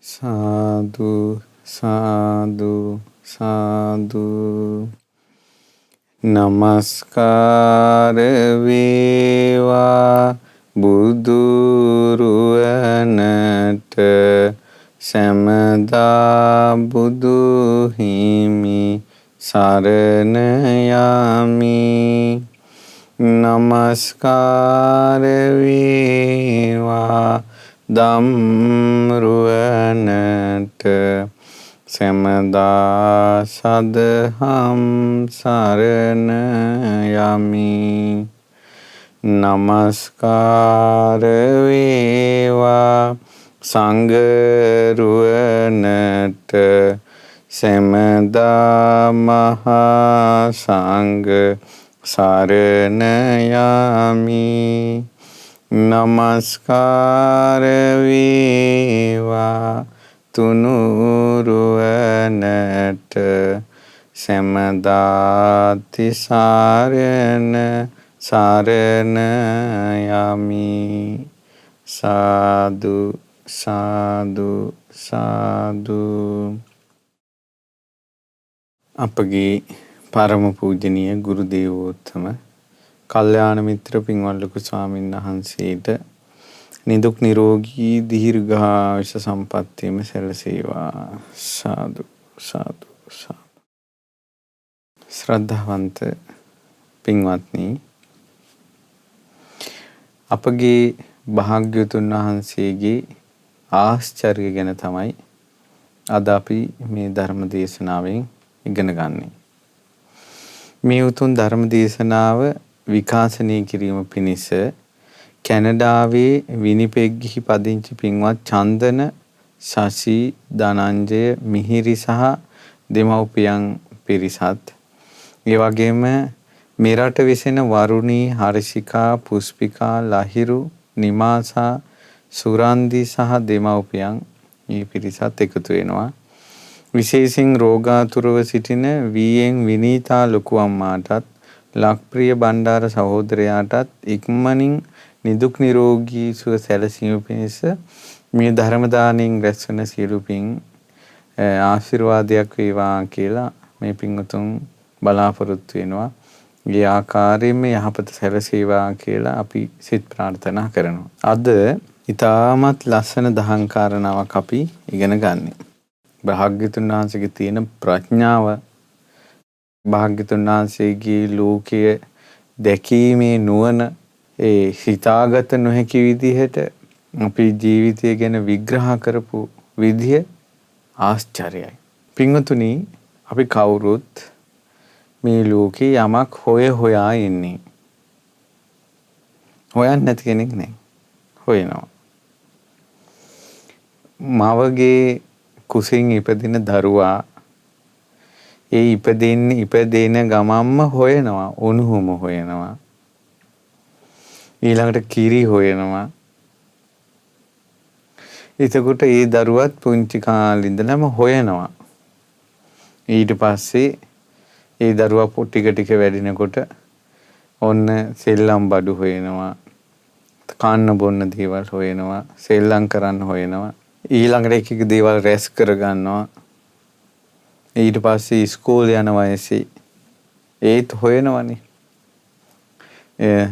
සාදු සාදු සාදු නමස්කාර වේවා බුදුරුවනට සැමදා බුදු හිමි සරණ යමි. නමස්කාර වේවා ධම්රුවනට සැමදා සදහම් සරණ යමි. නමස්කාර වේවා සංඝරුවනට සැමදා මහා සංඝ සරණ යමි. නමස්කාර වේවා තුනුරුවනට සැමදා තිසරණ සරණ යමි. සාදු සාදු සාදු. අපගේ පරම පූජනීය ගුරු දේවෝත්තම කල්යාණ මිත්‍ර පින්වත් ලොකු ස්වාමීන් වහන්සේට නිදුක් නිරෝගී දීර්ඝායුෂ සම්පන්නියම සැලසේවා. සාදු සාදු සාදු. ශ්‍රද්ධාවන්ත පින්වත්නි, අපගේ භාග්‍යවතුන් වහන්සේගේ ආශ්චර්ය ගැන තමයි අද අපි මේ ධර්ම දේශනාවෙන් ඉගෙන ගන්නේ. මේ උතුම් ධර්ම දේශනාව විකාශනය කිරීම පිණිස කැනඩාවේ විනිපෙග්ගිහි පදිංචි පින්වත් චන්දන, ශෂි, ධනංජය, මිහිරි සහ දෙමව්පියන් පිරිසත්, ඒ වගේම මෙරට වෙසෙන වරුණී, හර්ෂිකා, පුෂ්පිකා, ලහිරු, නිමාසා, සුරන්දි සහ දෙමව්පියන් මේ පිරිසත් එකතු වෙනවා. විශේෂයෙන් රෝගාතුරව සිටින වීඑන් විනීතා ලොකු අම්මාටත් ලක්ප්‍රිය බණ්ඩාර සහෝදරයාටත් ඉක්මනින් නිදුක් නිරෝගී සුව සැලසීම පිණිස මේ ධර්ම දාණයෙන් රැස්වන සියලු පින් ආශිර්වාදයක් වේවා කියලා මේ පින්වතුන් බලාපොරොත්තු වෙනවා. ඒ ආකාරයෙන්ම යහපත සැලසේවා කියලා අපි සිත ප්‍රාර්ථනා කරනවා. අද ඊටමත් ලස්සන දහම් කාරණාවක් අපි ඉගෙන ගන්නෙ. භාග්‍යතුන් වහන්සේගේ තියෙන ප්‍රඥාව, භාග්‍යතුන් වහන්සේගේ ලෝකයේ දැකීමේ නුවණ, ඒ හිතාගත නොහැකි විදිහට අපේ ජීවිතය ගැන විග්‍රහ කරපු විදිය ආශ්චර්යයි. පින්වතුනි, අපි කවුරුත් මේ ලෝකේ යමක් හොයා ඉන්නේ. හොයන්නේ නැති කෙනෙක් නෑ. හොයනවා. මවගේ කුසින් ඉපදින දරුවා ඒ ඉපදෙන ගමම්ම හොයනවා. උණුහුම හොයනවා. ඊළඟට කිරි හොයනවා. එතකොට ඒ දරුවත් පුංචි කාලේ ඉඳලම හොයනවා. ඊට පස්සේ ඒ දරුවා ටික ටික වැඩිනකොට ඔන්න සෙල්ලම් බඩු හොයනවා. කන්න බොන්න දේවල් හොයනවා. සෙල්ලම් කරන්න හොයනවා. ඊළඟට එක එක දේවල් රැස් කර ගන්නවා. ඊට පස්සේ ඉස්කෝලේ යන වයසේ ඒත් හොයනවනේ.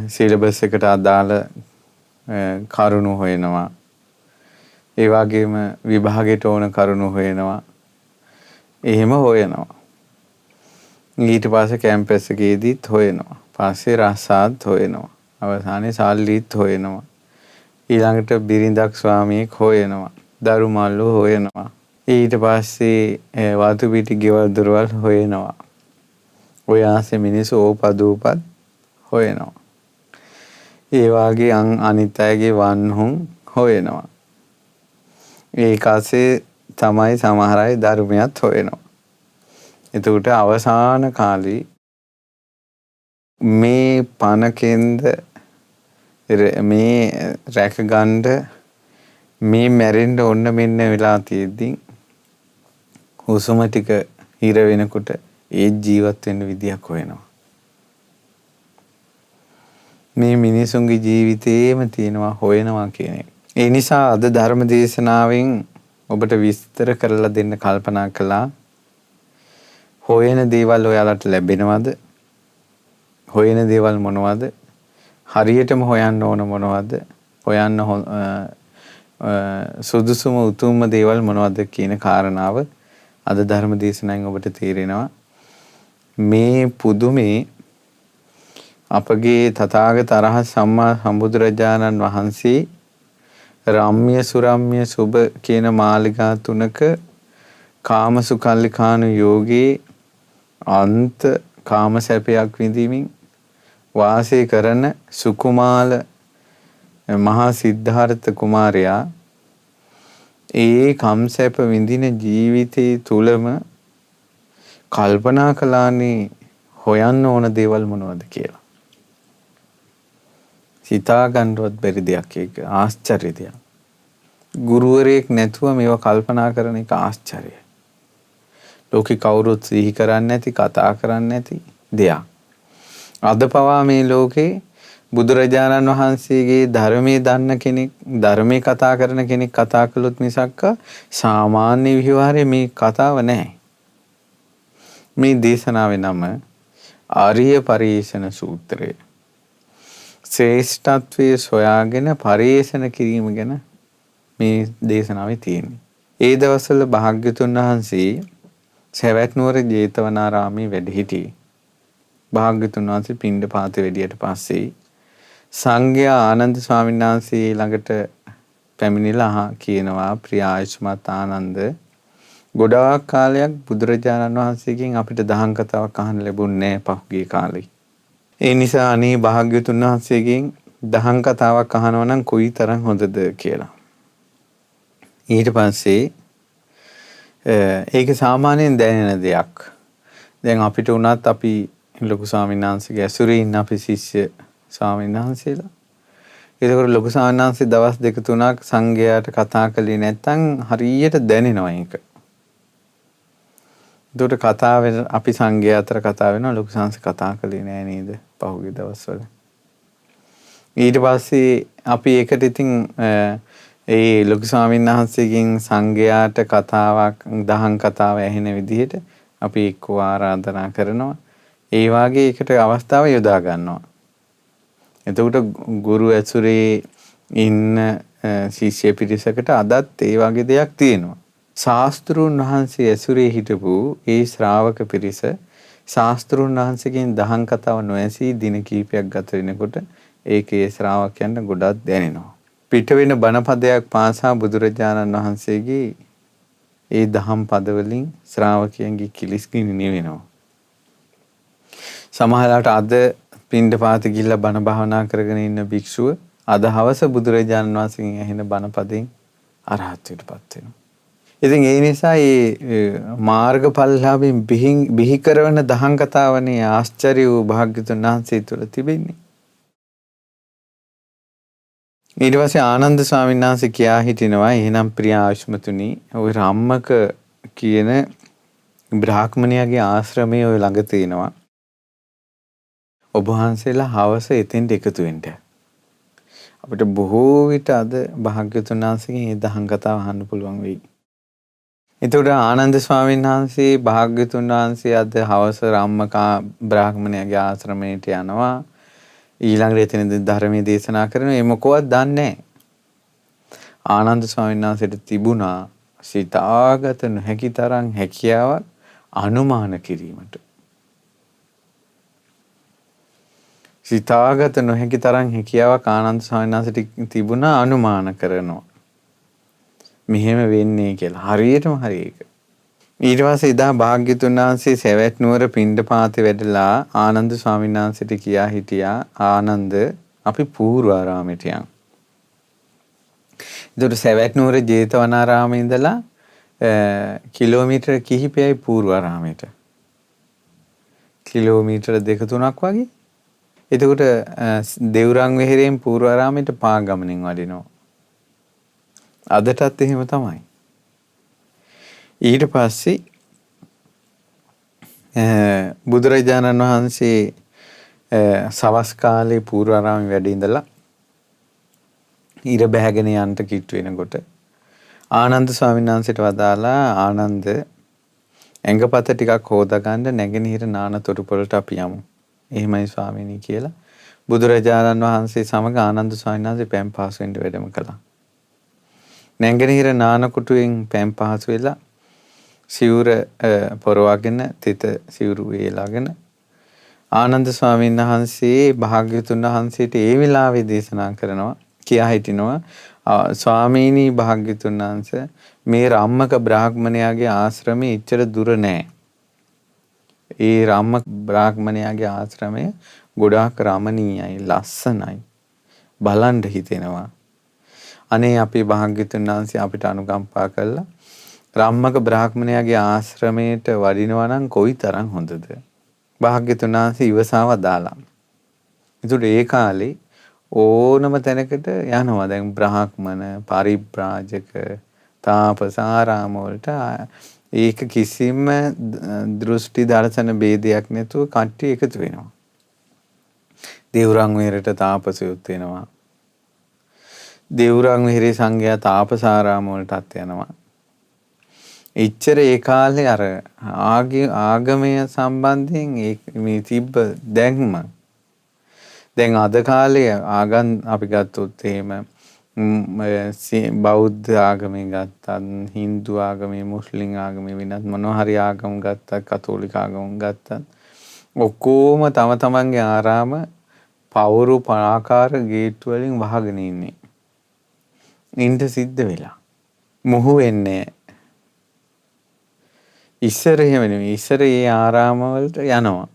සිලබස් එකට අදාළ කරුණු හොයනවා. ඒ වගේම විභාගයට ඕන කරුණු හොයනවා. එහෙම හොයනවා. ඊට පස්සේ කැම්පස් එකේදීත් හොයනවා. පස්සේ රස්සාත් හොයනවා. අවසානයේ සල්ලිත් හොයනවා. ඊළඟට බිරිඳක් ස්වාමියෙක් හොයනවා. දරු මල්ලෝ හොයනවා. ඊට පස්සේ වතු පිටි ගෙවල් දොරවල් හොයනවා. ඔය ආසේ මිනිස්සු ඕපදූපත් හොයනවා. ඒ වාගේ අනිත් අයගේ වන්හුන් හොයනවා. ඒකසේ තමයි සමහර අය ධර්මයත් හොයනවා. එතකොට අවසාන කාලේ මේ පණකෙන්ද මේ රැකගන්න මේ මැරෙන්න ඔන්න මෙන්න වෙලා තියෙද්දි හුස්ම ටික හිර වෙනකොට ඒ ජීවත් වෙන්න විදියක් හොයනවා. මේ මිනිසුන්ගේ ජීවිතේම තියෙනවා හොයනවා කියන එක. ඒ නිසා අද ධර්ම දේශනාවෙන් ඔබට විස්තර කරලා දෙන්න කල්පනා කළා. හොයන දේවල් ඔයාලට ලැබෙනවද? හොයන දේවල් මොනවද? හරියටම හොයන්න ඕන මොනවද? හොයන්න සුදුසුම උතුම්ම දේවල් මොනවද කියන කාරණාව අද ධර්ම දේශනාවෙන් ඔබට තේරෙනවා. මේ පුදුමේ අපගේ තථාගත අරහත් සම්මා සම්බුදුරජාණන් වහන්සේ රම්ම්‍ය සුරම්‍ය සුබ කියන මාලිගා තුනක කාමසුකල්ලිකානු යෝගී අන්ත කාම සැපයක් විඳීමින් වාසය කරන සුකුමාල මහා සිද්ධාර්ථ කුමාරයා ඒ කම්සැප විඳින ජීවිතයේ තුලම කල්පනා කළානේ හොයන්න ඕන දේවල් මොනවද කියලා. සිතා ගන්නවත් බැරි දෙයක් ඒක ආශ්චර්ය දෙයක්. ගුරුවරයෙක් නැතුව මේවා කල්පනා කරන එක ආශ්චර්යයි. ලෝකේ කවුරුත් සිහි කරන්නේ නැති කතා කරන්නේ නැති දෙයක්. අද පවා මේ ලෝකේ බුදුරජාණන් වහන්සේගේ ධර්මයේ දන්න කෙනෙක් ධර්මයේ කතා කරන කෙනෙක් කතා කළොත් මිසක්ක සාමාන්‍ය විවහාරයේ මේ කතාව නැහැ. මේ දේශනාවේ නම ආර්ය පරිේෂණ සූත්‍රය. ශ්‍රේෂ්ඨත්වයේ සොයාගෙන පරිේෂණ කිරීම ගැන මේ දේශනාවේ තියෙන්නේ. ඒ දවස්වල භාග්‍යතුන් වහන්සේ සවැත් නුවර ජේතවනාරාමේ වැඩ සිටියේ. භාග්‍යතුන් වහන්සේ පිණ්ඩපාතේ වැඩියට පස්සේ සංඝයා ආනන්ද ස්වාමීන් වහන්සේ ළඟට පැමිණිලා කියනවා ප්‍රිය ආයුෂ්මත් ආනන්ද ගොඩාක් කාලයක් බුදුරජාණන් වහන්සේගෙන් අපිට දහම් කතාවක් අහන්න ලැබුණේ නැහැ පහුගිය කාලේ. ඒ නිසා අනේ භාග්‍යතුන් වහන්සේගෙන් දහම් කතාවක් අහනවා නම් කොයිතරම් හොඳද කියලා. ඊට පස්සේ ඒක සාමාන්‍යයෙන් දැනෙන දෙයක්. දැන් අපිට උනත් අපි ලොකු ස්වාමීන් වහන්සේගේ ඇසුරේ ඉන්න අපි ශිෂ්‍ය ස්වාමීන් වහන්සේලා. ඒකවල ලොකු ස්වාමීන් වහන්සේ දවස් දෙක තුනක් සංඝයාට කතා කළේ නැත්නම් හරියට දැනෙනවා ඒක. ඒකට කතා වෙන අපි සංඝයා අතර කතා වෙනවා ලොකු සංඝ කතා කළේ නෑ නේද පහුගිය දවස්වල. ඊට පස්සේ අපි ඒකට ඉතින් ඒ ලොකු ස්වාමීන් වහන්සේගෙන් සංඝයාට කතාවක් දහම් කතාව ඇහෙන විදිහට අපි එක්ක ආරාධනා කරනවා. ඒ වාගේ එකට අවස්ථාව යොදා ගන්නවා. එතකොට ගුරු ඇසුරේ ඉන්න ශිෂ්‍ය පිරිසකට අදත් ඒ වගේ දෙයක් තියෙනවා. ශාස්ත්‍රුන් වහන්සේ ඇසුරේ හිටපු ඒ ශ්‍රාවක පිරිස ශාස්ත්‍රුන් වහන්සේගෙන් දහම් කතාව නොඇසී දින කිහිපයක් ගත වෙනකොට ඒකේ ශ්‍රාවකයන්ට ගොඩක් දැනෙනවා. පිට වෙන බණපදයක් පාසා බුදුරජාණන් වහන්සේගේ ඒ දහම් පදවලින් ශ්‍රාවකයන්ගේ කිලිස්ගිනි නිවෙනවා. සමහරවිට අද පිණ්ඩපාත ගිහිල්ලා බණ භාවනා කරගෙන ඉන්න භික්ෂුව අද හවස බුදුරජාණන් වහන්සේගෙන් ඇහෙන බණපදෙන් අරහත්ත්වයටපත් වෙනවා. ඉතින් ඒ නිසා මේ මාර්ගඵලලාභයෙන් බිහි කරන දහම් කතාවනේ ආශ්චර්ය වූ භාග්‍යතුන් වහන්සේ තුළ තිබෙන්නේ. ඊට පස්සේ ආනන්ද ස්වාමීන් වහන්සේ කියා හිටිනවා එහෙනම් ප්‍රිය ආයුෂ්මතුනි ඔය රම්මක කියන බ්‍රාහ්මණයාගේ ආශ්‍රමය ඔය ළඟ තියෙනවා. ඔබ වහන්සේලා හවස එතෙන්ට එකතු වෙන්න. අපිට බොහෝ විට අද භාග්‍යතුන් වහන්සේගෙන් මේ දහම් කතාව අහන්න පුළුවන් වෙයි. එතකොට ආනන්ද ස්වාමීන් වහන්සේ භාග්‍යතුන් වහන්සේ අද හවස රම්මකා බ්‍රාහ්මණයාගේ ආශ්‍රමයට යනවා. ඊළඟට එතනදී ධර්මයේ දේශනා කරනවා. ඒ මොකවත් දන්නේ නැහැ. ආනන්ද ස්වාමීන් වහන්සේට තිබුණා සිතාගත නොහැකි තරම් හැකියාවක් අනුමාන කිරීමට. සිතාගත නොහැකි තරම් හැකියාවක් ආනන්ද ස්වාමීන් වහන්සේට තිබුණා අනුමාන කරනවා. මෙහෙම වෙන්නේ කියලා. හරියටම හරි ඒක. ඊට පස්සේ එදා භාග්‍යතුන් වහන්සේ සවැත් නුවර පිණ්ඩපාතේ වැඩලා ආනන්ද ස්වාමීන් වහන්සේට කියා හිටියා ආනන්ද අපි පූර්වාරාමයට යමු. ඒතර සවැත් නුවර ජේතවනාරාමේ ඉඳලා කිලෝමීටර කිහිපයයි පූර්වාරාමයට. කිලෝමීටර 2-3ක් වගේ. එතකොට දෙව්රම් වෙහෙරෙන් පූර්වාරාමයට පා ගමනින් වඩිනවා. අදටත් එහෙම තමයි. ඊට පස්සේ බුදුරජාණන් වහන්සේ සවස් කාලේ පූර්වාරාමේ වැඩ ඉඳලා ඉර බැහැගෙන යන්න කිට්ටු වෙනකොට ආනන්ද ස්වාමීන් වහන්සේට වදාලා ආනන්ද ඇඟපත ටිකක් හොදගන්න නැගෙනහිර නාන තොටුපළට අපි යමු. එහෙමයි ස්වාමීනි කියලා බුදුරජාණන් වහන්සේ සමග ආනන්ද ස්වාමීන් වහන්සේ පැන් පහසු වෙන්න වැඩම කළා. නැගෙනහිර නාන කුටුවෙන් පැන් පහසු වෙලා සිවුර පොරවගෙන තිත සිවුරු වේලාගෙන ආනන්ද ස්වාමීන් වහන්සේ භාග්‍යවතුන් වහන්සේට ඒ වෙලාවේ දේශනා කරනවා කියා හිටිනවා ස්වාමීනි භාග්‍යවතුන් වහන්සේ මේ රාම්මක බ්‍රාහ්මණයාගේ ආශ්‍රමයේ ඉච්චර දුර නෑ. ඒ රාම්මක බ්‍රාහ්මණයාගේ ආශ්‍රමය ගොඩාක් රමණීයයි ලස්සනයි. බලන්න හිතෙනවා. අනේ අපේ භාග්‍යවතුන් වහන්සේ අපිට අනුකම්පා කළා රාම්මක බ්‍රාහ්මණයාගේ ආශ්‍රමයට වඩිනවා නම් කොයිතරම් හොඳද? භාග්‍යවතුන් වහන්සේ ඉවසාව දාලා. ඒකට ඒ කාලේ ඕනම තැනකට යනවා. දැන් බ්‍රාහ්මණ, පරිබ්‍රාජක, තාපස ආරාම වලට ඒක කිසිම දෘෂ්ටි දර්ශන ભેදයක් නැතුව කට්ටිය එකතු වෙනවා. දේවරං වෙරට තාපසයොත් වෙනවා. දේවරං වෙරේ සංඝයා තාපසාරාම වලටත් යනවා. එච්චර ඒ කාලේ අර ආගමය සම්බන්ධයෙන් මේ තිබ්බ දැක්ම දැන් අද කාලේ ආගම් අපි ගත්තොත් එහෙම බෞද්ධ ආගමේ ගත්තත් හින්දු ආගමේ මුස්ලිම් ආගමේ වෙනත් මොනවා හරි ආගම් ගත්තත් කතෝලික ආගම් ගත්තත් ඔක්කොම තම තමන්ගේ ආරාම පවුරු පරාකාර ගේට්ටු වලින් වහගෙන ඉන්නේ. නින්ද සිද්ධ වෙලා. මොහු වෙන්නේ ඉස්සර එහෙම නෙමෙයි. ඉස්සර ඒ ආරාම වලට යනවා.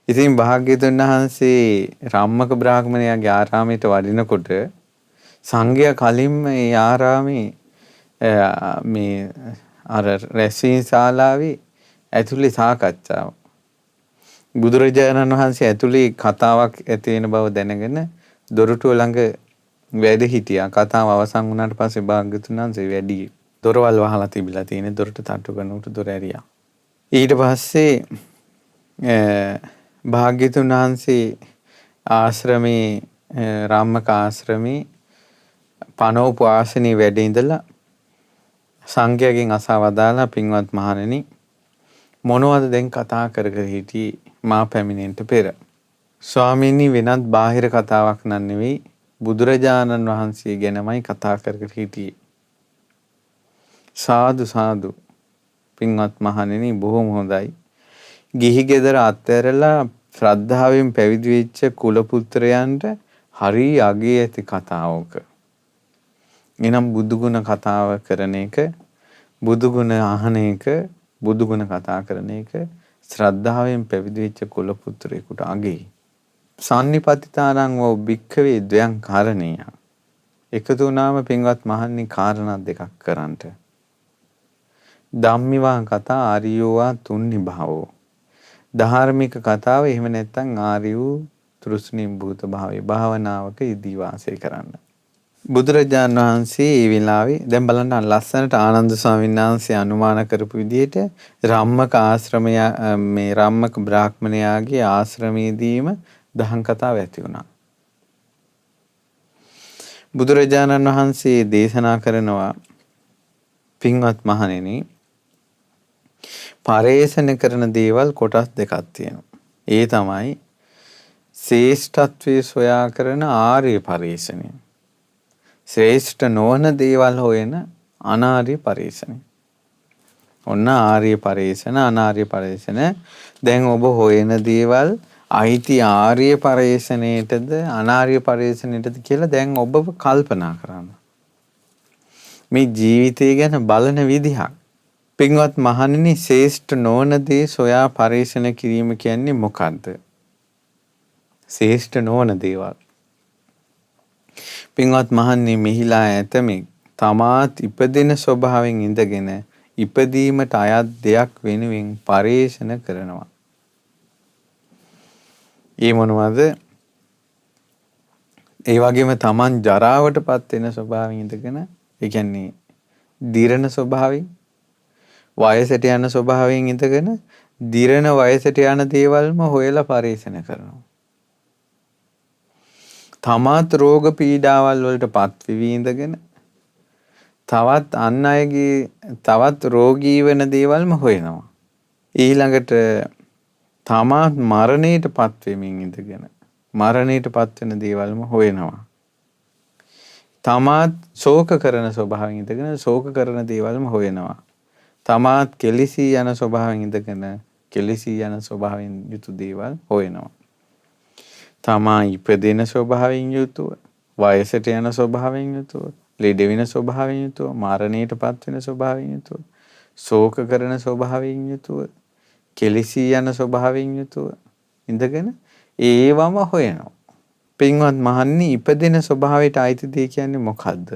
ඉතින් භාග්‍යවතුන් වහන්සේ රාම්මක බ්‍රාහ්මණයාගේ ආරාමයට වඩිනකොට සංඝයා කලින්ම ඒ ආරාමේ මේ අර රැස්වීම ශාලාවේ ඇතුලේ සාකච්ඡාව. බුදුරජාණන් වහන්සේ ඇතුලේ කතාවක් ඇති වෙන බව දැනගෙන දොරටුව ළඟ වැඩ හිටියා. කතාව අවසන් වුණාට පස්සේ භාග්‍යවතුන් වහන්සේ වැඩි දොරවල් වහලා තිබිලා තියෙන දොරට තට්ටු කරනකොට දොර ඇරියා. ඊට පස්සේ භාග්‍යවතුන් වහන්සේ ආශ්‍රමේ රාම්මක ආශ්‍රමේ පනෝප ආසනේ වැඩ ඉඳලා සංඝයාගෙන් අසා වදාලා පින්වත් මහණෙනි මොනවද දැන් කතා කර හිටියේ මා පැමිණෙන්න පෙර ස්වාමීනි වෙනත් බාහිර කතාවක් නන් නෙවෙයි බුදුරජාණන් වහන්සේ ගැනමයි කතා කර හිටියේ සාදු සාදු පින්වත් මහණෙනි බොහොම හොඳයි ගිහි ගෙදර අත්හැරලා ශ්‍රද්ධාවෙන් පැවිදි වෙච්ච කුල පුත්‍රයන්ට හරි අගේ ඇති කතාවක. එනම් බුදුගුණ කතාව කරන එක, බුදුගුණ අහන එක, බුදුගුණ කතා කරන එක ශ්‍රද්ධාවෙන් පැවිදි වෙච්ච කුල පුත්‍රයෙකුට අගේ. සම්නිපතිතානං වූ භික්ඛවේ ද්වයං කාරණේය. එකතු වුණාම පින්වත් මහන්නි කාරණා දෙකක් කරන්ට. ධම්මිවා කතා ආරියෝවා තුන්නි භාවෝ. ධාර්මික කතාව එහෙම නැත්නම් ආර්ය වූ තෘෂ්ණී භූත භාවයේ භාවනාවක ඉදී වාසය කරන්න. බුදුරජාණන් වහන්සේ මේ වෙලාවේ දැන් බලන්න ලස්සනට ආනන්ද ස්වාමීන් වහන්සේ අනුමාන කරපු විදිහට රාම්මක ආශ්‍රමය මේ රාම්මක බ්‍රාහ්මණයාගේ ආශ්‍රමයේදීම දහම් කතාව ඇති වුණා. බුදුරජාණන් වහන්සේ දේශනා කරනවා පින්වත් මහණෙනි පරේෂණ කරන දේවල් කොටස් දෙකක් තියෙනවා. ඒ තමයි ශ්‍රේෂ්ඨත්වයේ සොයා කරන ආර්ය පරේෂණය. ශ්‍රේෂ්ඨ නොවන දේවල් හොයන අනාර්ය පරේෂණය. ඔන්න ආර්ය පරේෂණ අනාර්ය පරේෂණ. දැන් ඔබ හොයන දේවල් අයිති ආර්ය පරේෂණයටද අනාර්ය පරේෂණයටද කියලා දැන් ඔබව කල්පනා කරන්න. මේ ජීවිතය ගැන බලන විදිහක්. පින්වත් මහණෙනි ශ්‍රේෂ්ඨ නොවන දේ සොයා පරීක්ෂණ කිරීම කියන්නේ මොකද්ද? ශ්‍රේෂ්ඨ නොවන දේවල්. පින්වත් මහණෙනි මෙහිලා ඇතමෙක් තමාත් ඉපදෙන ස්වභාවයෙන් ඉඳගෙන ඉපදීමට අයත් දෙයක් වෙනුවෙන් පරීක්ෂණ කරනවා. ඒ මොනවද? ඒ වගේම තමන් ජරාවටපත් වෙන ස්වභාවයෙන් ඉඳගෙන ඒ කියන්නේ දිරණ ස්වභාවයෙන් වයසට යන ස්වභාවයෙන් ඉඳගෙන දිරණ වයසට යන දේවල්ම හොයලා පරීක්ෂණ කරනවා. තමාත් රෝග පීඩාවල් වලට පත් වෙවි ඉඳගෙන තවත් අන් අයගේ තවත් රෝගී වෙන දේවල්ම හොයනවා. ඊළඟට තමාත් මරණයට පත් වෙමින් ඉඳගෙන මරණයට පත් වෙන දේවල්ම හොයනවා. තමාත් ශෝක කරන ස්වභාවයෙන් ඉඳගෙන ශෝක කරන දේවල්ම හොයනවා. තමාත් කෙලිසී යන ස්වභාවයෙන් ඉඳගෙන කෙලිසී යන ස්වභාවයෙන් යුතු දේවල් හොයනවා. තමා ඉපදෙන ස්වභාවයෙන් යුතුව, වයසට යන ස්වභාවයෙන් යුතුව, ලෙඩ වෙන ස්වභාවයෙන් යුතුව, මරණයට පත් වෙන ස්වභාවයෙන් යුතුව, ශෝක කරන ස්වභාවයෙන් යුතුව, කෙලිසී යන ස්වභාවයෙන් යුතුව ඉඳගෙන ඒවම හොයනවා. පින්වත් මහන්නේ ඉපදෙන ස්වභාවයට අයිති දේ කියන්නේ මොකද්ද?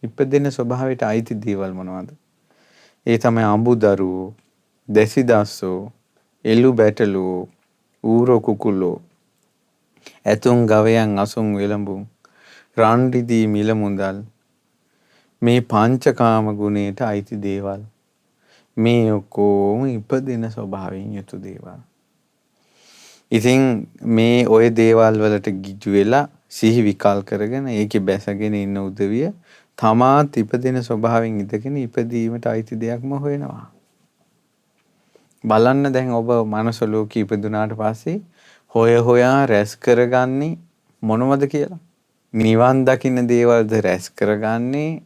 ඉපදෙන ස්වභාවයට අයිති දේවල් මොනවද? ඒ තමයි අඹුදරුවෝ, දෙසිදස්සෝ, එළු බැටළුවෝ, ඌරෝ කුකුලෝ, ඇතුන් ගවයන් අසුන් වෙලඹුන්, රන් රිදී මිල මුදල්, මේ පංචකාම ගුණයට අයිති දේවල්. මේ ඔක්කොම ඉපදෙන ස්වභාවයෙන් යුතු දේවල්. ඉතින් මේ ওই දේවල් වලට ගිජු වෙලා සිහි විකල් කරගෙන ඒකේ බැසගෙන ඉන්න උදවිය තමාත් ඉපදෙන ස්වභාවයෙන් ඉඳගෙන ඉපදීමට අයිති දෙයක්ම හොයනවා. බලන්න දැන් ඔබ මනුස්ස ලෝකෙ ඉපදුනාට පස්සේ හොයා රැස් කරගන්නේ මොනවද කියලා? නිවන් දකින්න දේවල්ද රැස් කරගන්නේ?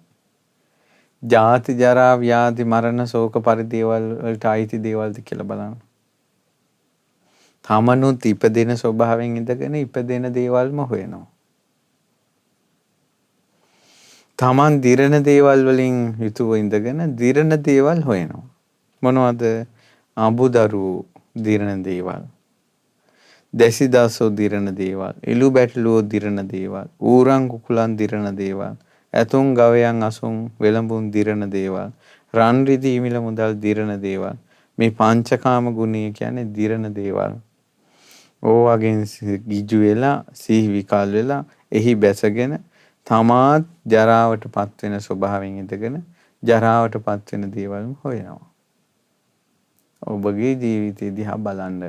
ජාති ජරා ව්‍යාධි මරණ ශෝක පරිදේවල් වලට අයිති දේවල්ද කියලා බලන්න. තමනුත් ඉපදෙන ස්වභාවයෙන් ඉඳගෙන ඉපදෙන දේවල්ම හොයනවා. තමන් දිරණ දේවල් වලින් යුතුව ඉඳගෙන දිරණ දේවල් හොයනවා. මොනවද? අඹුදරුවෝ දිරණ දේවල්, දෙසිදස්සෝ දිරණ දේවල්, එළු බැටළුවෝ දිරණ දේවල්, ඌරන් කුකුලන් දිරණ දේවල්, ඇතුන් ගවයන් අසුන් වෙලඹුන් දිරණ දේවල්, රන් රිදී මිල මුදල් දිරණ දේවල්. මේ පංචකාම ගුණය කියන්නේ දිරණ දේවල්. ඕවගෙන් ගිජු වෙලා සිහි විකල් වෙලා එහි බැසගෙන තමාත් ජරාවට පත් වෙන ස්වභාවයෙන් ඉඳගෙන ජරාවට පත් වෙන දේවල්ම හොයනවා. ඔබගේ ජීවිතය දිහා බලන්න.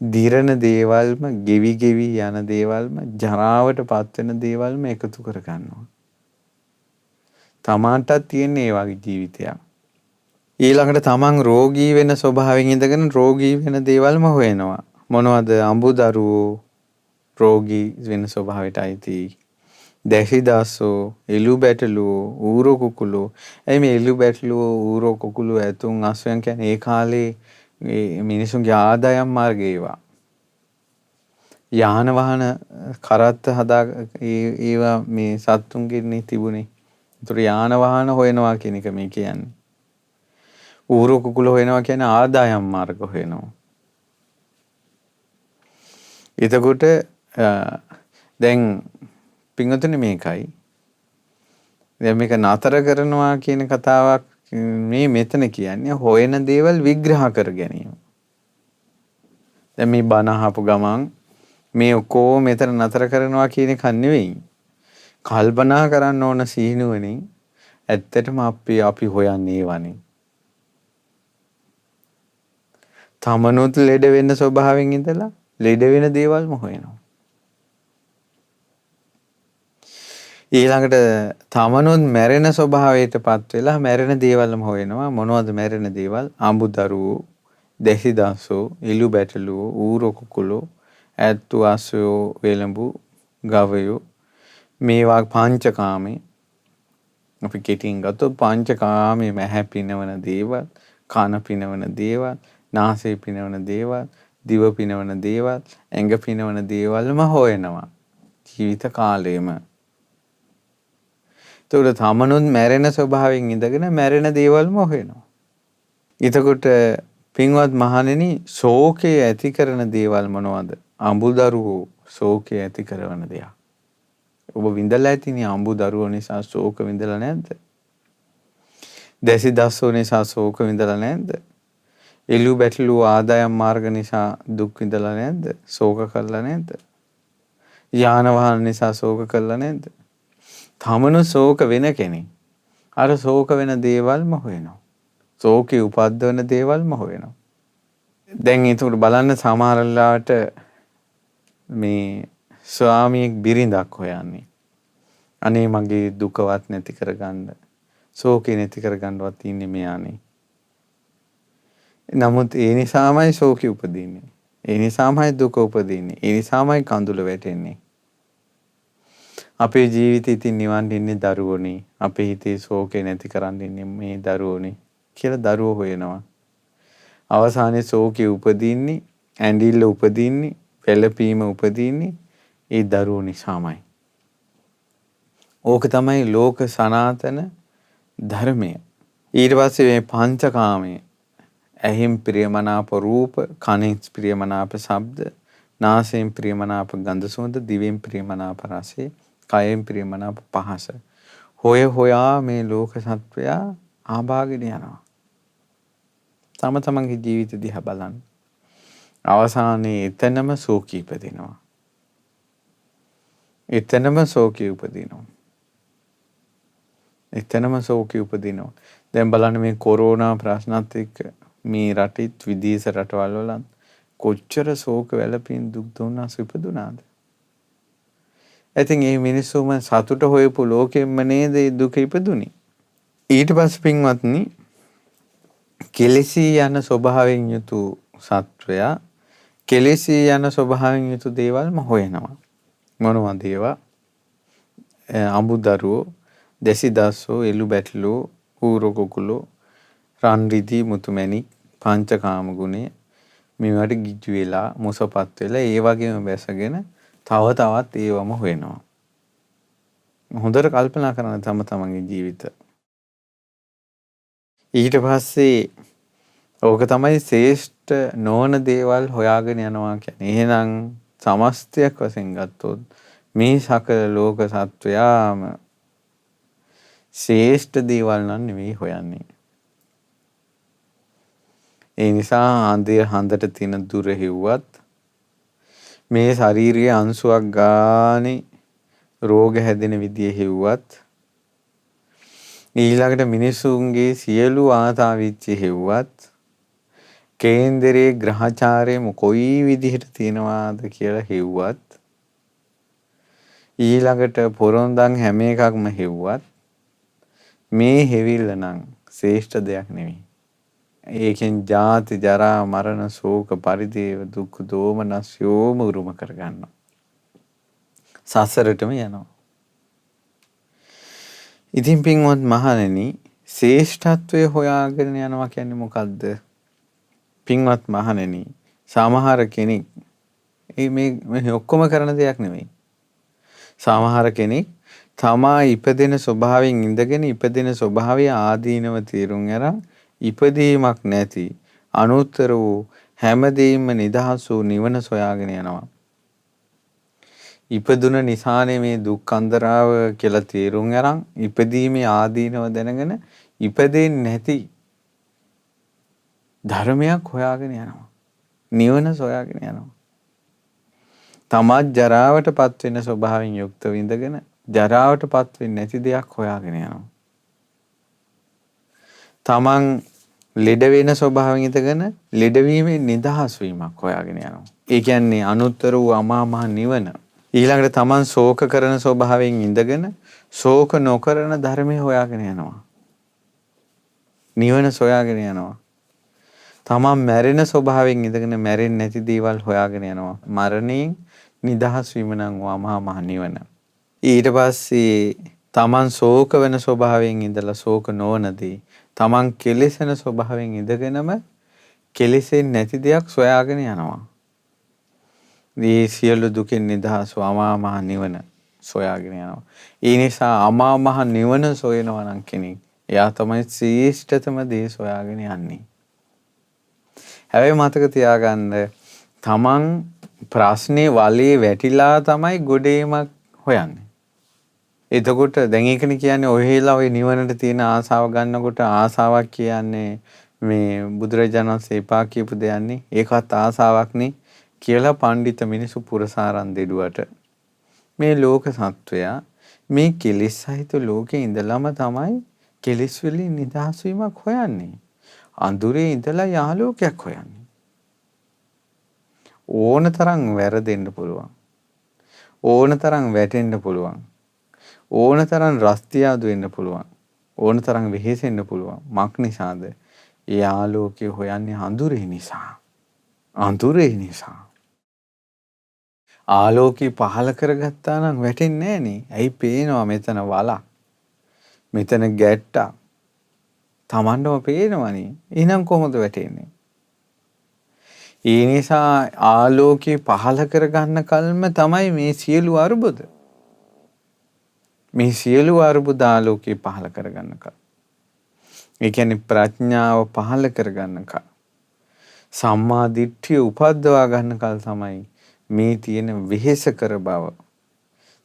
දිරණ දේවල්ම ගෙවි ගෙවි යන දේවල්ම ජරාවට පත් වෙන දේවල්ම එකතු කර ගන්නවා. තමාටත් තියෙන ඒ වගේ ජීවිතයක්. ඊළඟට තමන් රෝගී වෙන ස්වභාවයෙන් ඉඳගෙන රෝගී වෙන දේවල්ම හොයනවා. මොනවද? අඹුදරුවෝ රෝගී වෙන ස්වභාවයට අයිති. දෙසිදස්සෝ, එළු බැටළුවෝ, ඌරෝ කුකුලෝ. එයි මේ එළු බැටළුවෝ, ඌරෝ කුකුලෝ, ඇතුන් අස්වැයන් කියන්නේ ඒ කාලේ මිනිසුන්ගේ ආදායම් මාර්ගය ඒවා. යාන වාහන කරත්ත හදා ඒවා මේ සත්තුන්ගෙන්නේ තිබුණේ. ඒතර යාන වාහන හොයනවා කියන එක මේ කියන්නේ. ඌරෝ කුකුලෝ හොයනවා කියන්නේ ආදායම් මාර්ග හොයනවා. එතකොට දැන් පින්වතුනි මේකයි. දැන් මේක නතර කරනවා කියන කතාවක් මේ මෙතන කියන්නේ හොයන දේවල් විග්‍රහ කර ගැනීම. දැන් මේ බණ අහපු ගමන් මේ ඔක්කොම මෙතන නතර කරනවා කියන එක නෙවෙයි. කල්පනා කරන්න ඕන සීනුවනේ ඇත්තටම අපි හොයන්නේ ඒවනේ. තමනුත් ලෙඩ වෙන්න ස්වභාවයෙන් ඉඳලා ලෙඩ වෙන දේවල්ම හොයනවා. ඊළඟට තමනුත් මැරෙන ස්වභාවයට පත් වෙලා මැරෙන දේවල්ම හොයනවා. මොනවද මැරෙන දේවල්? අඹුදරුවෝ, දෙසිදස්සෝ, එළු බැටළුවෝ, ඌරෝ කුකුලෝ, ඇත්තු අස්සයෝ වෙලඹු ගවයෝ. මේවා පංචකාමේ. අපි කෙටියෙන් ගත්තොත් පංචකාමේ මැහැ පිනවන දේවල්, කන පිනවන දේවල්, නාසය පිනවන දේවල්, දිව පිනවන දේවල්, ඇඟ පිනවන දේවල්ම හොයනවා ජීවිත කාලෙම. එතකොට තමනුත් මැරෙන ස්වභාවයෙන් ඉඳගෙන මැරෙන දේවල්ම හොයනවා. එතකොට පින්වත් මහණෙනි ශෝකය ඇති කරන දේවල් මොනවද? අඹුදරුවෝ ශෝකය ඇති කරන දේවල්. ඔබ විඳලා ඇතිනේ අඹුදරුවෝ නිසා ශෝක විඳලා නැද්ද? දෙසිදස්සෝ නිසා ශෝක විඳලා නැද්ද? එළු බැටළුවෝ ආදායම් මාර්ග නිසා දුක් විඳලා නැද්ද? ශෝක කළා නැද්ද? යාන වාහන නිසා ශෝක කළා නැද්ද? තමනු ශෝක වෙන කෙනෙක්. අර ශෝක වෙන දේවල්ම හොයනවා. ශෝකේ උපද්දවන දේවල්ම හොයනවා. දැන් ඒක බලන්න සමහරලාට මේ ස්වාමියෙක් බිරිඳක් හොයන්නේ. අනේ මගේ දුකවත් නැති කරගන්න. ශෝකේ නැති කරගන්නවත් ඉන්නේ මෙයානේ. නමුත් ඒ නිසාමයි ශෝකෙ උපදින්නේ. ඒ නිසාමයි දුක උපදින්නේ. ඒ නිසාමයි කඳුල වැටෙන්නේ. අපේ ජීවිතේ ඉතින් නිවන් දෙන්නේ දරුවෝනේ. අපේ හිතේ ශෝකේ නැති කරන් ඉන්නේ මේ දරුවෝනේ කියලා දරුවෝ හොයනවා. අවසානයේ ශෝකේ උපදින්නේ, ඇඬිල්ල උපදින්නේ, පෙළපීම උපදින්නේ ඒ දරුවෝ නිසාමයි. ඕක තමයි ලෝක සනාතන ධර්මය. ඊට පස්සේ මේ පංචකාමයේ ඇහිම් ප්‍රියමනාප රූප, කනෙන් ප්‍රියමනාප ශබ්ද, නාසයෙන් ප්‍රියමනාප ගන්ධ සුවඳ, දිවෙන් ප්‍රියමනාප රසය, කයෙන් ප්‍රියමනාප පහස. හොය හොයා මේ ලෝක සත්වයා ආභාගයට යනවා. තම තමන්ගේ ජීවිත දිහා බලන්න. අවසානයේ එතනම ශෝකී ඉපදිනවා. එතනම ශෝකී උපදිනවා. එතනම ශෝකී උපදිනවා. දැන් බලන්න මේ කොරෝනා ප්‍රශ්නත් එක්ක මේ රටෙත් විදේශ රටවල් වල කොච්චර ශෝක වැළපීම් දුක් දුන්නාස් ඉපදුනාද? ඉතින් මේ මිනිස්සුම සතුට හොයපු ලෝකෙම්ම නේද මේ දුක ඉපදුනේ. ඊට පස්සේ පින්වත්නි කෙලෙසී යන ස්වභාවයෙන් යුතු සත්වයා කෙලෙසී යන ස්වභාවයෙන් යුතු දේවල්ම හොයනවා. මොනවද ඒවා? අඹුදරුවෝ, දෙසිදස්සෝ, එළු බැටළෝ, ඌරු කුකුලෝ, රන් රිදී මුතුමැණික්, පංචකාම ගුණය මේවට ගිජු වෙලා මුසපත් වෙලා ඒ වගේම බැසගෙන තව තවත් ඒවම හොයනවා. හොඳට කල්පනා කරන්න තම තමන්ගේ ජීවිත. ඊට පස්සේ ඕක තමයි ශ්‍රේෂ්ඨ නොවන දේවල් හොයාගෙන යනවා කියන්නේ. එහෙනම් සමස්තයක් වශයෙන් ගත්තොත් මේ සකල ලෝක සත්වයාම ශ්‍රේෂ්ඨ දේවල් නම් නෙවෙයි හොයන්නේ. ඒ නිසා හඳට තියෙන දුර හෙව්වත් මේ ශාරීරික අංශුවක් ගානේ රෝග හැදෙන විදිය හෙව්වත් ඊළඟට මිනිසුන්ගේ සියලු ආතාවිච්ච හෙව්වත් කේන්දරයේ ග්‍රහචාරයේ කොයි විදිහට තියනවාද කියලා හෙව්වත් ඊළඟට පොරොන්දන් හැම එකක්ම හෙව්වත් මේ හෙවිල්ල නම් ශ්‍රේෂ්ඨ දෙයක් නෙවෙයි. ඒකෙන් ජාති ජරා මරණ ශෝක පරිදේව දුක් දෝමනස්යෝම උරුම කරගන්නවා. සසරටම යනවා. ඉතින් පින්වත් මහණෙනි ශ්‍රේෂ්ඨත්වය හොයාගෙන යනවා කියන්නේ මොකද්ද? පින්වත් මහණෙනි සමහර කෙනෙක් මේ ඔක්කොම කරන දෙයක් නෙමෙයි. සමහර කෙනෙක් තමා ඉපදෙන ස්වභාවයෙන් ඉඳගෙන ඉපදෙන ස්වභාවය ආදීනව තීරුම් අරන් ඉපදීමක් නැති අනුත්තර වූ හැමදේම නිදහස් වූ නිවන සොයාගෙන යනවා. ඉපදුන නිසානේ මේ දුක් අන්දරාව කියලා තීරුම් අරන් ඉපදීමේ ආදීනව දැනගෙන ඉපදෙන්නේ නැති ධර්මයක් හොයාගෙන යනවා. නිවන සොයාගෙන යනවා. තමත් ජරාවටපත් වෙන ස්වභාවයෙන් යුක්තව ඉඳගෙන ජරාවටපත් වෙන්නේ නැති දෙයක් හොයාගෙන යනවා. තමන් ලෙඩ වෙන ස්වභාවයෙන් ඉඳගෙන ලෙඩවීමෙන් නිදහස් වීමක් හොයාගෙන යනවා. ඒ කියන්නේ අනුත්තර වූ අමා මහ නිවන. ඊළඟට තමන් ශෝක කරන ස්වභාවයෙන් ඉඳගෙන ශෝක නොකරන ධර්මය හොයාගෙන යනවා. නිවන සොයාගෙන යනවා. තමන් මැරෙන ස්වභාවයෙන් ඉඳගෙන මැරෙන්නේ නැති දේවල් හොයාගෙන යනවා. මරණයෙන් නිදහස් වීම නම් අමා මහ නිවන. ඊට පස්සේ තමන් ශෝක වෙන ස්වභාවයෙන් ඉඳලා ශෝක නොවනදී තමන් කෙලෙසෙන ස්වභාවයෙන් ඉඳගෙනම කෙලෙසෙන්නේ නැති දෙයක් සොයාගෙන යනවා. මේ සියලු දුකින් නිදහස් අමා මහ නිවන සොයාගෙන යනවා. ඒ නිසා අමා මහ නිවන සොයනවා නම් කෙනෙක් එයා තමයි ශ්‍රේෂ්ඨතම දේ සොයාගෙන යන්නේ. හැබැයි මතක තියාගන්න තමන් ප්‍රශ්නේ වලේ වැටිලා තමයි ගොඩේමක් හොයන්නේ. එතකොට දැන් ඒකනේ කියන්නේ ඔහෙලා ඔය නිවනට තියෙන ආසාව ගන්නකොට ආසාවක් කියන්නේ මේ බුදුරජාණන් වහන්සේ එපා කියපු දෙයන්නේ ඒකත් ආසාවක් නේ කියලා පඬිත මිනිසු පුරසාරන් දෙඩුවට මේ ලෝක සත්වයා මේ කෙලෙස් සහිත ලෝකේ ඉඳලම තමයි කෙලෙස් වලින් නිදහස් වීමක් හොයන්නේ. අඳුරේ ඉඳලා යාලෝකයක් හොයන්නේ. ඕන තරම් වැරදෙන්න පුළුවන්. ඕන තරම් වැටෙන්න පුළුවන්. ඕන තරම් රස්තියාදු වෙන්න පුළුවන්. ඕන තරම් වෙහෙසෙන්න පුළුවන්. මක් නිසාද? ඒ ආලෝකය හොයන්නේ අඳුරේ නිසා. අඳුරේ නිසා. ආලෝකය පහල කරගත්තා නම් වැටෙන්නේ නෑනේ. ඇයි පේනවා මෙතන වලක්. මෙතන ගැට්ටක්. Tamandම පේනවනේ. එහෙනම් කොහොමද වැටෙන්නේ? ඒ නිසා ආලෝකය පහල කරගන්න කල්ම තමයි මේ සියලු අරුබුද. මේ සියලු අරුබුද ආලෝකය පහල කරගන්න කල්. ඒ කියන්නේ ප්‍රඥාව පහල කරගන්න කල්. සම්මා දිට්ඨිය උපද්දවා ගන්න කල් තමයි මේ තියෙන වෙහෙස කර බව,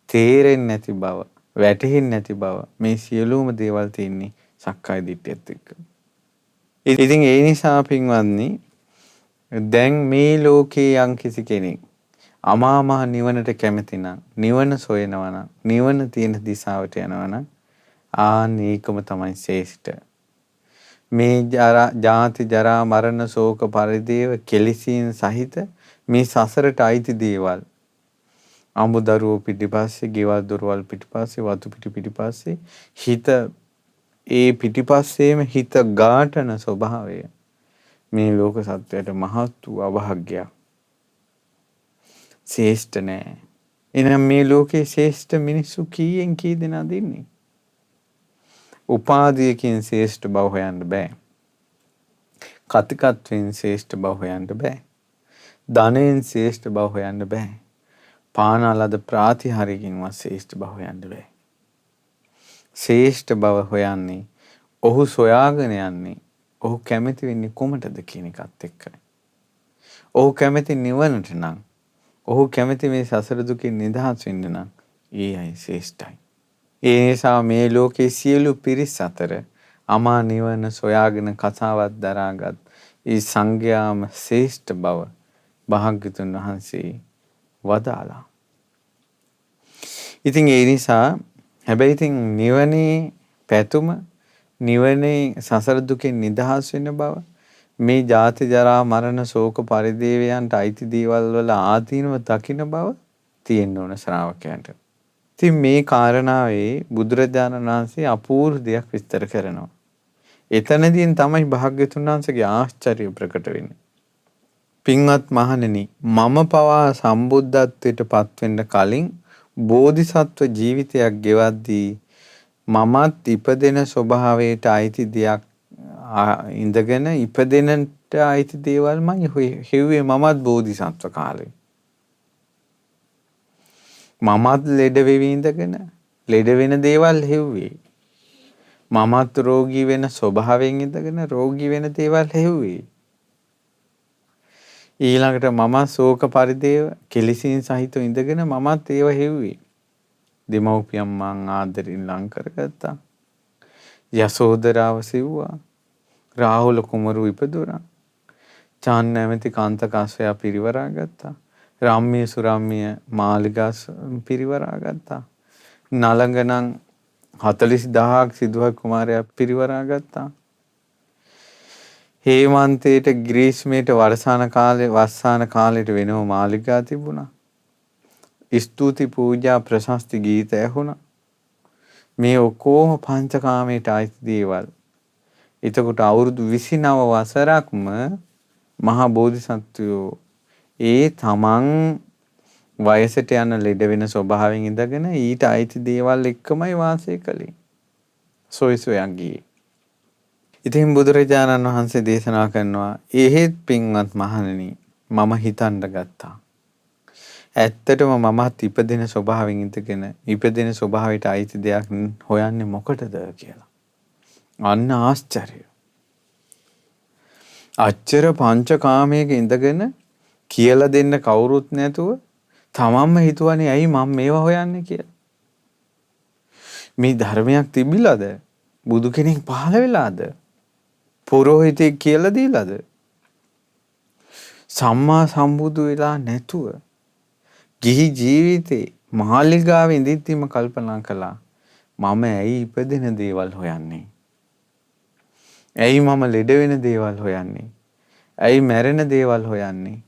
තේරෙන්නේ නැති බව, වැටහෙන්නේ නැති බව මේ සියලුම දේවල් තියෙන්නේ සක්කාය දිට්ඨියත් එක්ක. ඉතින් ඒ නිසා පින්වත්නි දැන් මේ ලෝකේ යම් කිසි කෙනෙක් අමා මහ නිවනට කැමති නම්, නිවන සොයනවා නම්, නිවන තියෙන දිශාවට යනවා නම් ආන් ඒකම තමයි ශ්‍රේෂ්ඨ. මේ ජාති ජරා මරණ ශෝක පරිදේව කෙලිසීන් සහිත මේ සසරට අයිති දේවල්. අමුදරුවෝ පිටිපස්සේ, ගෙවල් දොරවල් පිටිපස්සේ, වතු පිටිපස්සේ හිත ඒ පිටිපස්සේම හිත ගාටන ස්වභාවය මේ ලෝක සත්වයට මහත් වූ අභාග්‍යයක්. ශ්‍රේෂ්ඨ නෑ. එහෙනම් මේ ලෝකේ ශ්‍රේෂ්ඨ මිනිස්සු කීයෙන් කී දෙනාද ඉන්නේ? උපාධියකින් ශ්‍රේෂ්ඨ බව හොයන්න බෑ. කතිකත්වයෙන් ශ්‍රේෂ්ඨ බව හොයන්න බෑ. ධනයෙන් ශ්‍රේෂ්ඨ බව හොයන්න බෑ. පානාලද ප්‍රාතිහාර්යකින්වත් ශ්‍රේෂ්ඨ බව හොයන්න බෑ. ශ්‍රේෂ්ඨ බව හොයන්නේ ඔහු සොයාගෙන යන්නේ ඔහු කැමති වෙන්නේ කොමටද කියන එකත් එක්කයි. ඔහු කැමති නිවනට නම්, ඔහු කැමති මේ සසර දුකින් නිදහස් වෙන්න නම් ඒ අය ශ්‍රේෂ්ඨයි. ඒ නිසා මේ ලෝකේ සියලු පිරිස් අතර අමා නිවන සොයාගෙන කතාවක් දරාගත් ඒ සංඝයාම ශ්‍රේෂ්ඨ බව භාග්‍යතුන් වහන්සේ වදාලා. ඉතින් ඒ නිසා හැබැයි ඉතින් නිවනේ පැතුම, නිවනේ සසර දුකෙන් නිදහස් වෙන බව, මේ ජාති ජරා මරණ ශෝක පරිදේවයන්ට අයිති දේවල් වල ආදීනව දකින්න බව තියෙන්න ඕන ශ්‍රාවකයන්ට. ඉතින් මේ කාරණාවේ බුදුරජාණන් වහන්සේ අපූර්ව දෙයක් විස්තර කරනවා. එතනදීන් තමයි භාග්‍යතුන් වහන්සේගේ ආශ්චර්ය ප්‍රකට වෙන්නේ. පින්වත් මහණෙනි, මම පවා සම්බුද්ධත්වයට පත් වෙන්න කලින් බෝධිසත්ව ජීවිතයක් ගෙවද්දී මමත් ඉපදෙන ස්වභාවයට අයිති දෙයක් ඉඳගෙන ඉපදෙනට අයිති දේවල්මයි හෙව්වේ මමත් බෝධිසත්ව කාලේ. මමත් ලෙඩ වෙවි ඉඳගෙන ලෙඩ වෙන දේවල් හෙව්වේ. මමත් රෝගී වෙන ස්වභාවයෙන් ඉඳගෙන රෝගී වෙන දේවල් හෙව්වේ. ඊළඟට මම ශෝක පරිදේව කෙලිසින් සහිතව ඉඳගෙන මමත් ඒව හෙව්වේ. දෙමව්පියන් මං ආදරෙන් ලං කරගත්තා. යසෝදරාව සිව්වා. රාහුල කුමරු ඉපදුණා. චාන් නැමැති කාන්තකාසයා පිරිවරා ගත්තා. රම්මිය සුරම්මිය මාලිගා පිරිවරා ගත්තා. නලඟ නම් 40000ක් සිදුහත් කුමාරයා පිරිවරා ගත්තා. හේමන්තයට ග්‍රීස්මයට වස්සාන කාලයට වෙනම මාලිගා තිබුණා. ස්තුති පූජා ප්‍රශස්ති ගීත ඇහුණා. මේ ඔක්කොම පංචකාමයට අයිති දේවල්. එතකොට අවුරුදු 29 වසරක්ම මහා බෝධිසත්වයෝ ඒ තමන් වයසට යන ලෙඩ වෙන ස්වභාවයෙන් ඉඳගෙන ඊට අයිති දේවල් එක්කමයි වාසය කළේ. සොය සොයා ගියේ. ඉතින් බුදුරජාණන් වහන්සේ දේශනා කරනවා එහෙත් පින්වත් මහණෙනි මම හිතන්න ගත්තා. ඇත්තටම මමත් ඉපදෙන ස්වභාවයෙන් ඉඳගෙන ඉපදෙන ස්වභාවයට අයිති දෙයක් හොයන්නේ මොකටද කියලා. අන්න ආශ්චර්ය. අච්චර පංචකාමයක ඉඳගෙන කියලා දෙන්න කවුරුත් නැතුව තමන්ම හිතුවනේ ඇයි මම මේවා හොයන්නේ කියලා. මේ ධර්මයක් තිබිලාද? බුදු කෙනෙක් පහළ වෙලාද? පුරෝහිතෙක් කියලා දීලාද? සම්මා සම්බුදු වෙලා නැතුව ගිහි ජීවිතේ මාලිගාවේ ඉඳිද්දිම කල්පනා කළා මම ඇයි ඉපදෙන දේවල් හොයන්නේ? ඇයි මම ලෙඩ වෙන දේවල් හොයන්නේ? ඇයි මැරෙන දේවල් හොයන්නේ?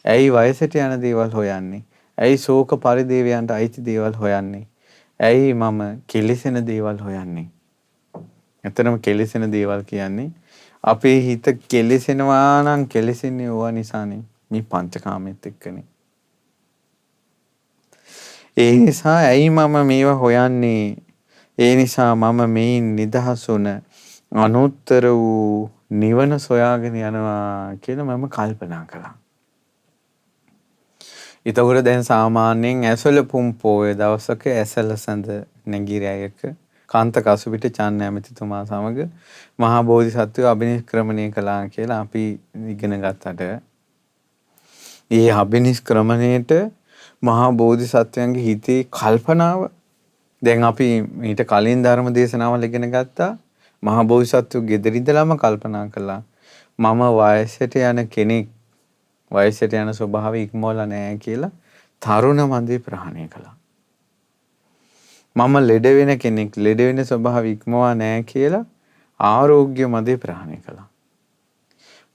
ඇයි වයසට යන දේවල් හොයන්නේ? ඇයි ශෝක පරිදේවයන්ට අයිති දේවල් හොයන්නේ? ඇයි මම කෙලෙසෙන දේවල් හොයන්නේ? එතරම් කෙලෙසෙන දේවල් කියන්නේ අපේ හිත කෙලෙසෙනවා නම් කෙලෙසෙන්නේ ඕවා නිසානේ. මේ පංචකාමෙත් එක්කනේ. ඒ නිසා ඇයි මම මේවා හොයන්නේ? ඒ නිසා මම මේන් නිදහස් වුණ අනුත්තර වූ නිවන සොයාගෙන යනවා කියලා මම කල්පනා කළා. එතකොට දැන් සාමාන්‍යයෙන් ඇසළ පුම්පෝය දවසක ඇසළ සඳ නැගිරැයක කාන්ත කසුපිට චන්න ඇමතිතුමා සමග මහා බෝධිසත්වය අභිනිෂ්ක්‍රමණය කළා කියලා අපි ඉගෙන ගත්තට ඒ අභිනිෂ්ක්‍රමණයට මහා බෝධිසත්වයන්ගේ හිතේ කල්පනාව දැන් අපි ඊට කලින් ධර්ම දේශනාවල් ඉගෙන ගත්තා මහා බෝධිසත්වෝ ගෙදර ඉඳලාම කල්පනා කළා මම වයසට යන කෙනෙක් වයසට යන ස්වභාවය ඉක්මවලා නැහැ කියලා තරුණ මන්දේ ප්‍රහාණය කළා. මම ලෙඩ වෙන කෙනෙක් ලෙඩ වෙන ස්වභාවය ඉක්මවා නැහැ කියලා ආරෝග්‍ය මන්දේ ප්‍රහාණය කළා.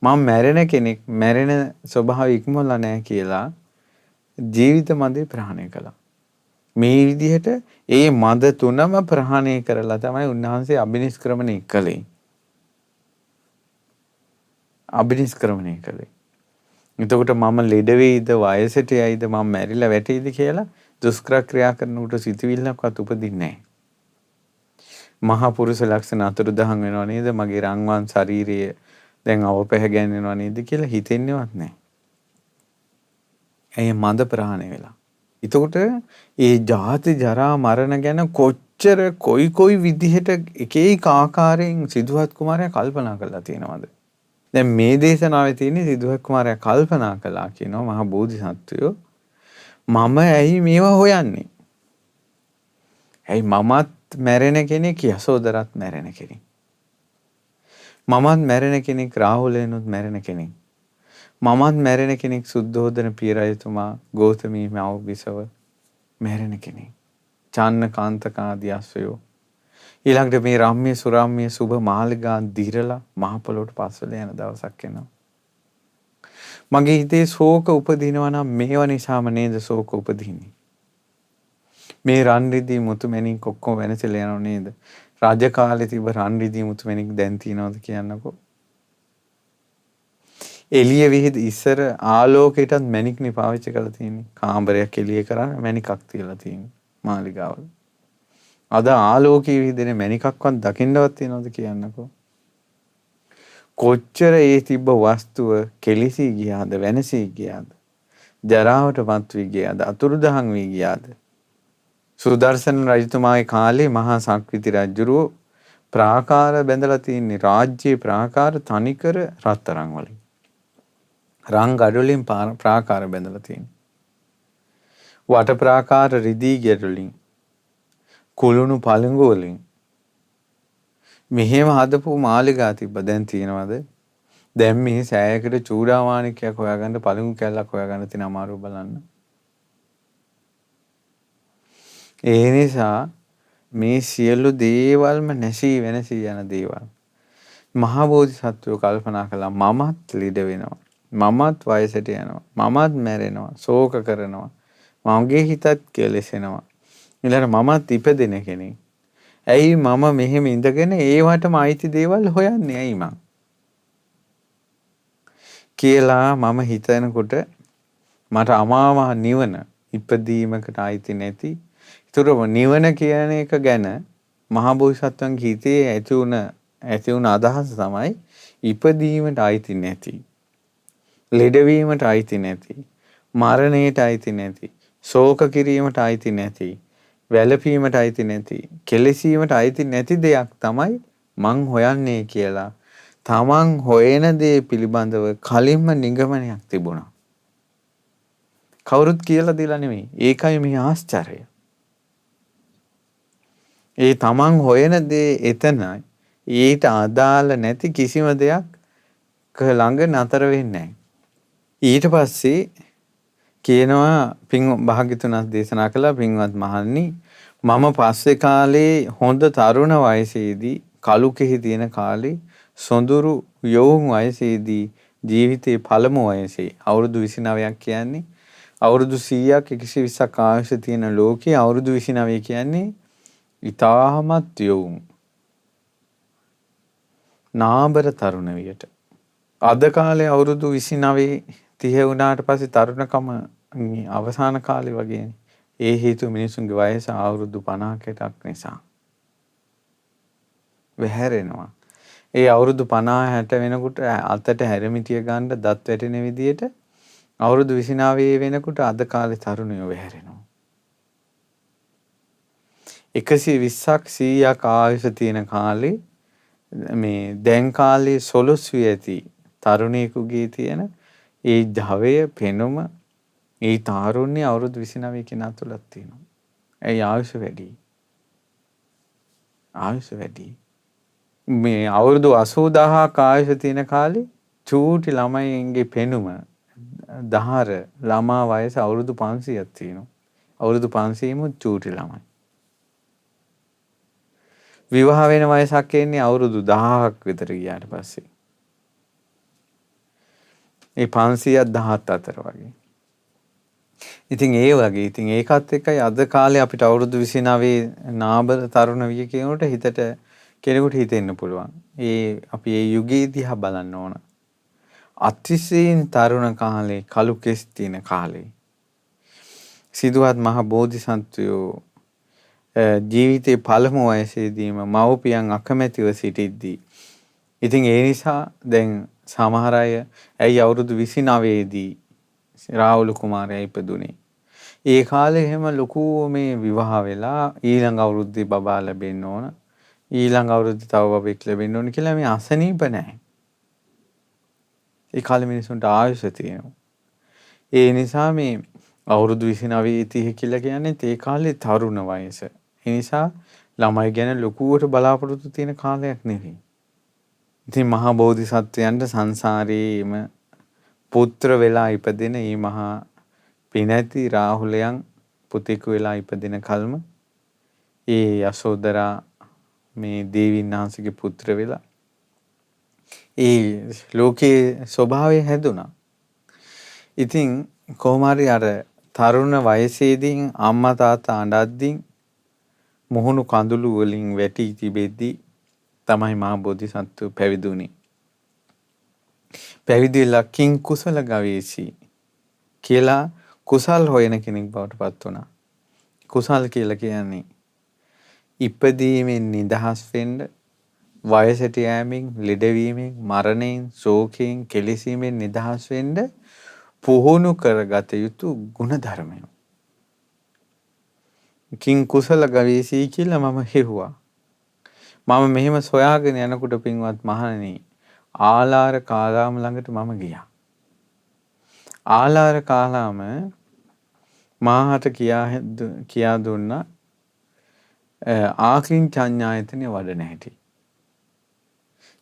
මම මැරෙන කෙනෙක් මැරෙන ස්වභාවය ඉක්මවලා නැහැ කියලා ජීවිත මන්දේ ප්‍රහාණය කළා. මේ විදිහට ඒ මද තුනම ප්‍රහාණය කරලා තමයි උන්වහන්සේ අභිනිෂ්ක්‍රමණය කළේ. අභිනිෂ්ක්‍රමණය කළේ. එතකොට මම ලෙඩ වෙයිද වයසට යයිද මම මැරිලා වැටෙයිද කියලා දුෂ්කර ක්‍රියා කරනකොට සිතුවිල්ලක්වත් උපදින්නේ නැහැ. මහා පුරුෂ ලක්ෂණ අතුරුදහන් වෙනව නේද? මගේ රන්වන් ශාරීරිය දැන් අවපැහැගැන්වෙනව නේද කියලා හිතෙන්නේවත් නැහැ. ඇයි මද ප්‍රහාණය වෙලා. එතකොට ඒ ජාති ජරා මරණ ගැන කොච්චර කොයි විදිහට එක එක ආකාරයෙන් සිදුහත් කුමාරයා කල්පනා කරලා තියෙනවද? දැන් මේ දේශනාවේ තියෙන සිදුහත් කුමාරයා කල්පනා කළා කියනවා මහා බෝධිසත්වයෝ මම ඇයි මේවා හොයන්නේ? ඇයි මමත් මැරෙන කෙනෙක් යසෝදරත් මැරෙන කෙනෙක්. මමත් මැරෙන කෙනෙක් රාහුලයන්ොත් මැරෙන කෙනෙක්. මමත් මැරෙන කෙනෙක් සුද්ධෝදන පිය රජතුමා ගෞතමී මව බිසව මැරෙන කෙනෙක්. චන්න කාන්තක ආදී අශ්වයෝ ඊළඟට මේ රම්ම්‍ය සුරම්ම්‍ය සුභ මාලිගා දිරලා මහ පොළොවට පස්වල යන දවසක් එනවා. මගේ හිතේ ශෝක උපදිනවා නම් මේවා නිසාම නේද ශෝක උපදින්නේ. මේ රන් රිදී මුතු මැණික් ඔක්කොම වෙනසලා යනව නේද? රාජ කාලේ තිබ්බ රන් රිදී මුතු මැණික් දැන් තියනවද කියන්නකෝ. එළිය විහිද ඉස්සර ආලෝකයටත් මැණික්නේ පාවිච්චි කරලා තියෙන්නේ. කාමරයක් එළිය කරන්න මැණිකක් තියලා තියෙන්නේ මාලිගාවල. අද ආලෝකයේ විහිදෙන මැණිකක්වත් දකින්නවත් තියනවද කියන්නකෝ. කොච්චර ඒ තිබ්බ වස්තුව කෙලිසී ගියාද වෙනසී ගියාද ජරාවට පත් වී ගියාද අතුරුදහන් වී ගියාද. සුදර්ශන රජතුමාගේ කාලේ මහා සක්විති රජුරෝ ප්‍රාකාර බැඳලා තින්නේ රාජ්‍යයේ ප්‍රාකාර තනිකර රත්තරන් වලින්. රන් ගඩොලින් ප්‍රාකාර බැඳලා තින්නේ. වට ප්‍රාකාර රිදී ගැටොලින් කුළුණු පළඟු වලින් මෙහෙම හදපු මාලිගා තිබ්බ දැන් තියෙනවද? දැන් මේ සෑයකට චූඩාමාණිකයක් හොයාගන්න පළඟු කැල්ලක් හොයාගන්න තියෙන අමාරුව බලන්න. ඒ නිසා මේ සියලු දේවල්ම නැසී වෙනසී යන දේවල්. මහා බෝධිසත්වෝ කල්පනා කළා මමත් ලෙඩ වෙනවා. මමත් වයසට යනවා. මමත් මැරෙනවා. ශෝක කරනවා. මගේ හිතත් කෙලෙසෙනවා. ඊළඟ මමත් ඉපදෙන කෙනෙක්. ඇයි මම මෙහෙම ඉඳගෙන ඒවටම අයිති දේවල් හොයන්නේ ඇයි මං? කියලා මම හිතනකොට මට අමාමහ නිවන ඉපදීමකට අයිති නැති. ඒතර නිවන කියන එක ගැන මහා බෝසත්වයන්ගේ හිතේ ඇති වුණ අදහස තමයි ඉපදීමට අයිති නැති. ලෙඩවීමට අයිති නැති. මරණයට අයිති නැති. ශෝක කිරීමට අයිති නැති. වැළපීමට අයිති නැති. කෙලෙසීමට අයිති නැති දෙයක් තමයි මං හොයන්නේ කියලා තමන් හොයන දේ පිළිබඳව කලින්ම නිගමනයක් තිබුණා. කවුරුත් කියලා දීලා නෙමෙයි. ඒකයි මේ ආශ්චර්යය. ඒ තමන් හොයන දේ එතනයි. ඊට අදාළ නැති කිසිම දෙයක් ළඟ නතර වෙන්නේ නැහැ. ඊට පස්සේ කියනවා පින් භාග්‍යතුන්ස් දේශනා කළා පින්වත් මහණනි මම පස්සේ කාලේ හොඳ තරුණ වයසේදී කලු කෙහි තියෙන කාලේ සොඳුරු යෝන් වයසේදී ජීවිතේ පළමු වයසේ අවුරුදු 29ක් කියන්නේ අවුරුදු 100ක් 120ක් ආයුෂ තියෙන ලෝකේ අවුරුදු 29 කියන්නේ ඉතාමත් යොවුන් නාබර තරුණ වියට. අද කාලේ අවුරුදු 29 30 වුණාට පස්සේ තරුණකම අවසාන කාලේ වගේනේ. ඒ හේතුව මිනිසුන්ගේ වයස අවුරුදු 50කටක් නිසා. වැහැරෙනවා. ඒ අවුරුදු 50 60 වෙනකොට අතට හැරමිටිය ගන්න දත් වැටෙන විදියට අවුරුදු 29 වෙනකොට අද කාලේ තරුණයෝ වැහැරෙනවා. 120ක් 100ක් ආයුෂ තියෙන කාලේ මේ දැන් කාලේ සොළොස්වි ඇති තරුණයෙකුගේ තියෙන ඒ ජවය පෙනුම ඒ තාරුණ්‍ය අවුරුදු 29 කෙනා තුලක් තියෙනවා. ඒ ආයුෂ වැඩි. ආයුෂ වැඩි. මේ අවුරුදු 80000ක ආයුෂ තියෙන කාලේ චූටි ළමයින්ගේ පෙනුම දහර ළමා වයස අවුරුදු 500ක් තියෙනවා. අවුරුදු 500ෙම චූටි ළමයි. විවාහ වෙන වයසක් එන්නේ අවුරුදු 1000ක් විතර ගියාට පස්සේ. ඒ 500ක් 17 අතර වගේ. ඉතින් ඒ වගේ ඉතින් ඒකත් එක්කයි අද කාලේ අපිට අවුරුදු 29 නාබර තරුණ විය කියනකොට හිතට කෙනෙකුට හිතෙන්න පුළුවන්. අපි ඒ යුගයේ දිහා බලන්න ඕන. අතිශයින් තරුණ කාලේ කළු කෙස් තියෙන කාලේ. සිදුහත් මහ බෝධිසත්වයෝ ජීවිතේ පළමු වයසේදීම මව්පියන් අකමැතිව සිටිද්දී. ඉතින් ඒ නිසා දැන් සමහර අය ඇයි අවුරුදු 29 දී රාහුල කුමාරයා ඉපදුනේ. ඒ කාලේ එහෙම ලොකු මේ විවාහ වෙලා ඊළඟ අවුරුද්දේ බබා ලැබෙන්න ඕන. ඊළඟ අවුරුද්දේ තව බබෙක් ලැබෙන්න ඕන කියලා මේ අසනීප නැහැ. ඒ කාලේ මිනිසුන්ට ආයුෂ තියෙනවා. ඒ නිසා මේ අවුරුදු 29 30 කියලා කියන්නේ ඒ කාලේ තරුණ වයස. ඒ නිසා ළමයි ගැන ලොකුවට බලාපොරොත්තු තියෙන කාලයක් නෙවෙයි. ඉතින් මහා බෝධිසත්වයන්ට සංසාරේම පුත්‍ර වෙලා ඉපදෙන මේ මහා පිනැති රාහුලයන් පුතෙකු වෙලා ඉපදෙන කල්ම ඒ යශෝදරා මේ දේවීන් වහන්සේගේ පුත්‍ර වෙලා ඒ ලෝකේ ස්වභාවය හැදුනා. ඉතින් කොහොම හරි අර තරුණ වයසේදී අම්මා තාත්තා අඬද්දී මොහුණු කඳුළු වලින් වැටි තිබෙද්දී තමයි මහා බෝධිසත්වෝ පැවිදුනේ. පැවිදිලා කිං කුසල ගවේෂී කියලා කුසල් හොයන කෙනෙක් බවට පත් වුණා. කුසල් කියලා කියන්නේ ඉපදීමෙන් නිදහස් වෙන්න, වයසට යෑමෙන්, ලෙඩවීමෙන්, මරණයෙන්, ශෝකයෙන්, කෙලෙසීමෙන් නිදහස් වෙන්න පුහුණු කරගත යුතු ගුණ ධර්මය. කිං කුසල ගවේෂී කියලා මම හෙව්වා. මම මෙහෙම සොයාගෙන යනකොට පින්වත් මහණෙනි ආලාර කාලාම ළඟට මම ගියා. ආලාර කාලාම මාහට කියා දුන්නා ආකින්චඤ්ඤායතනෙ වඩන හැටි.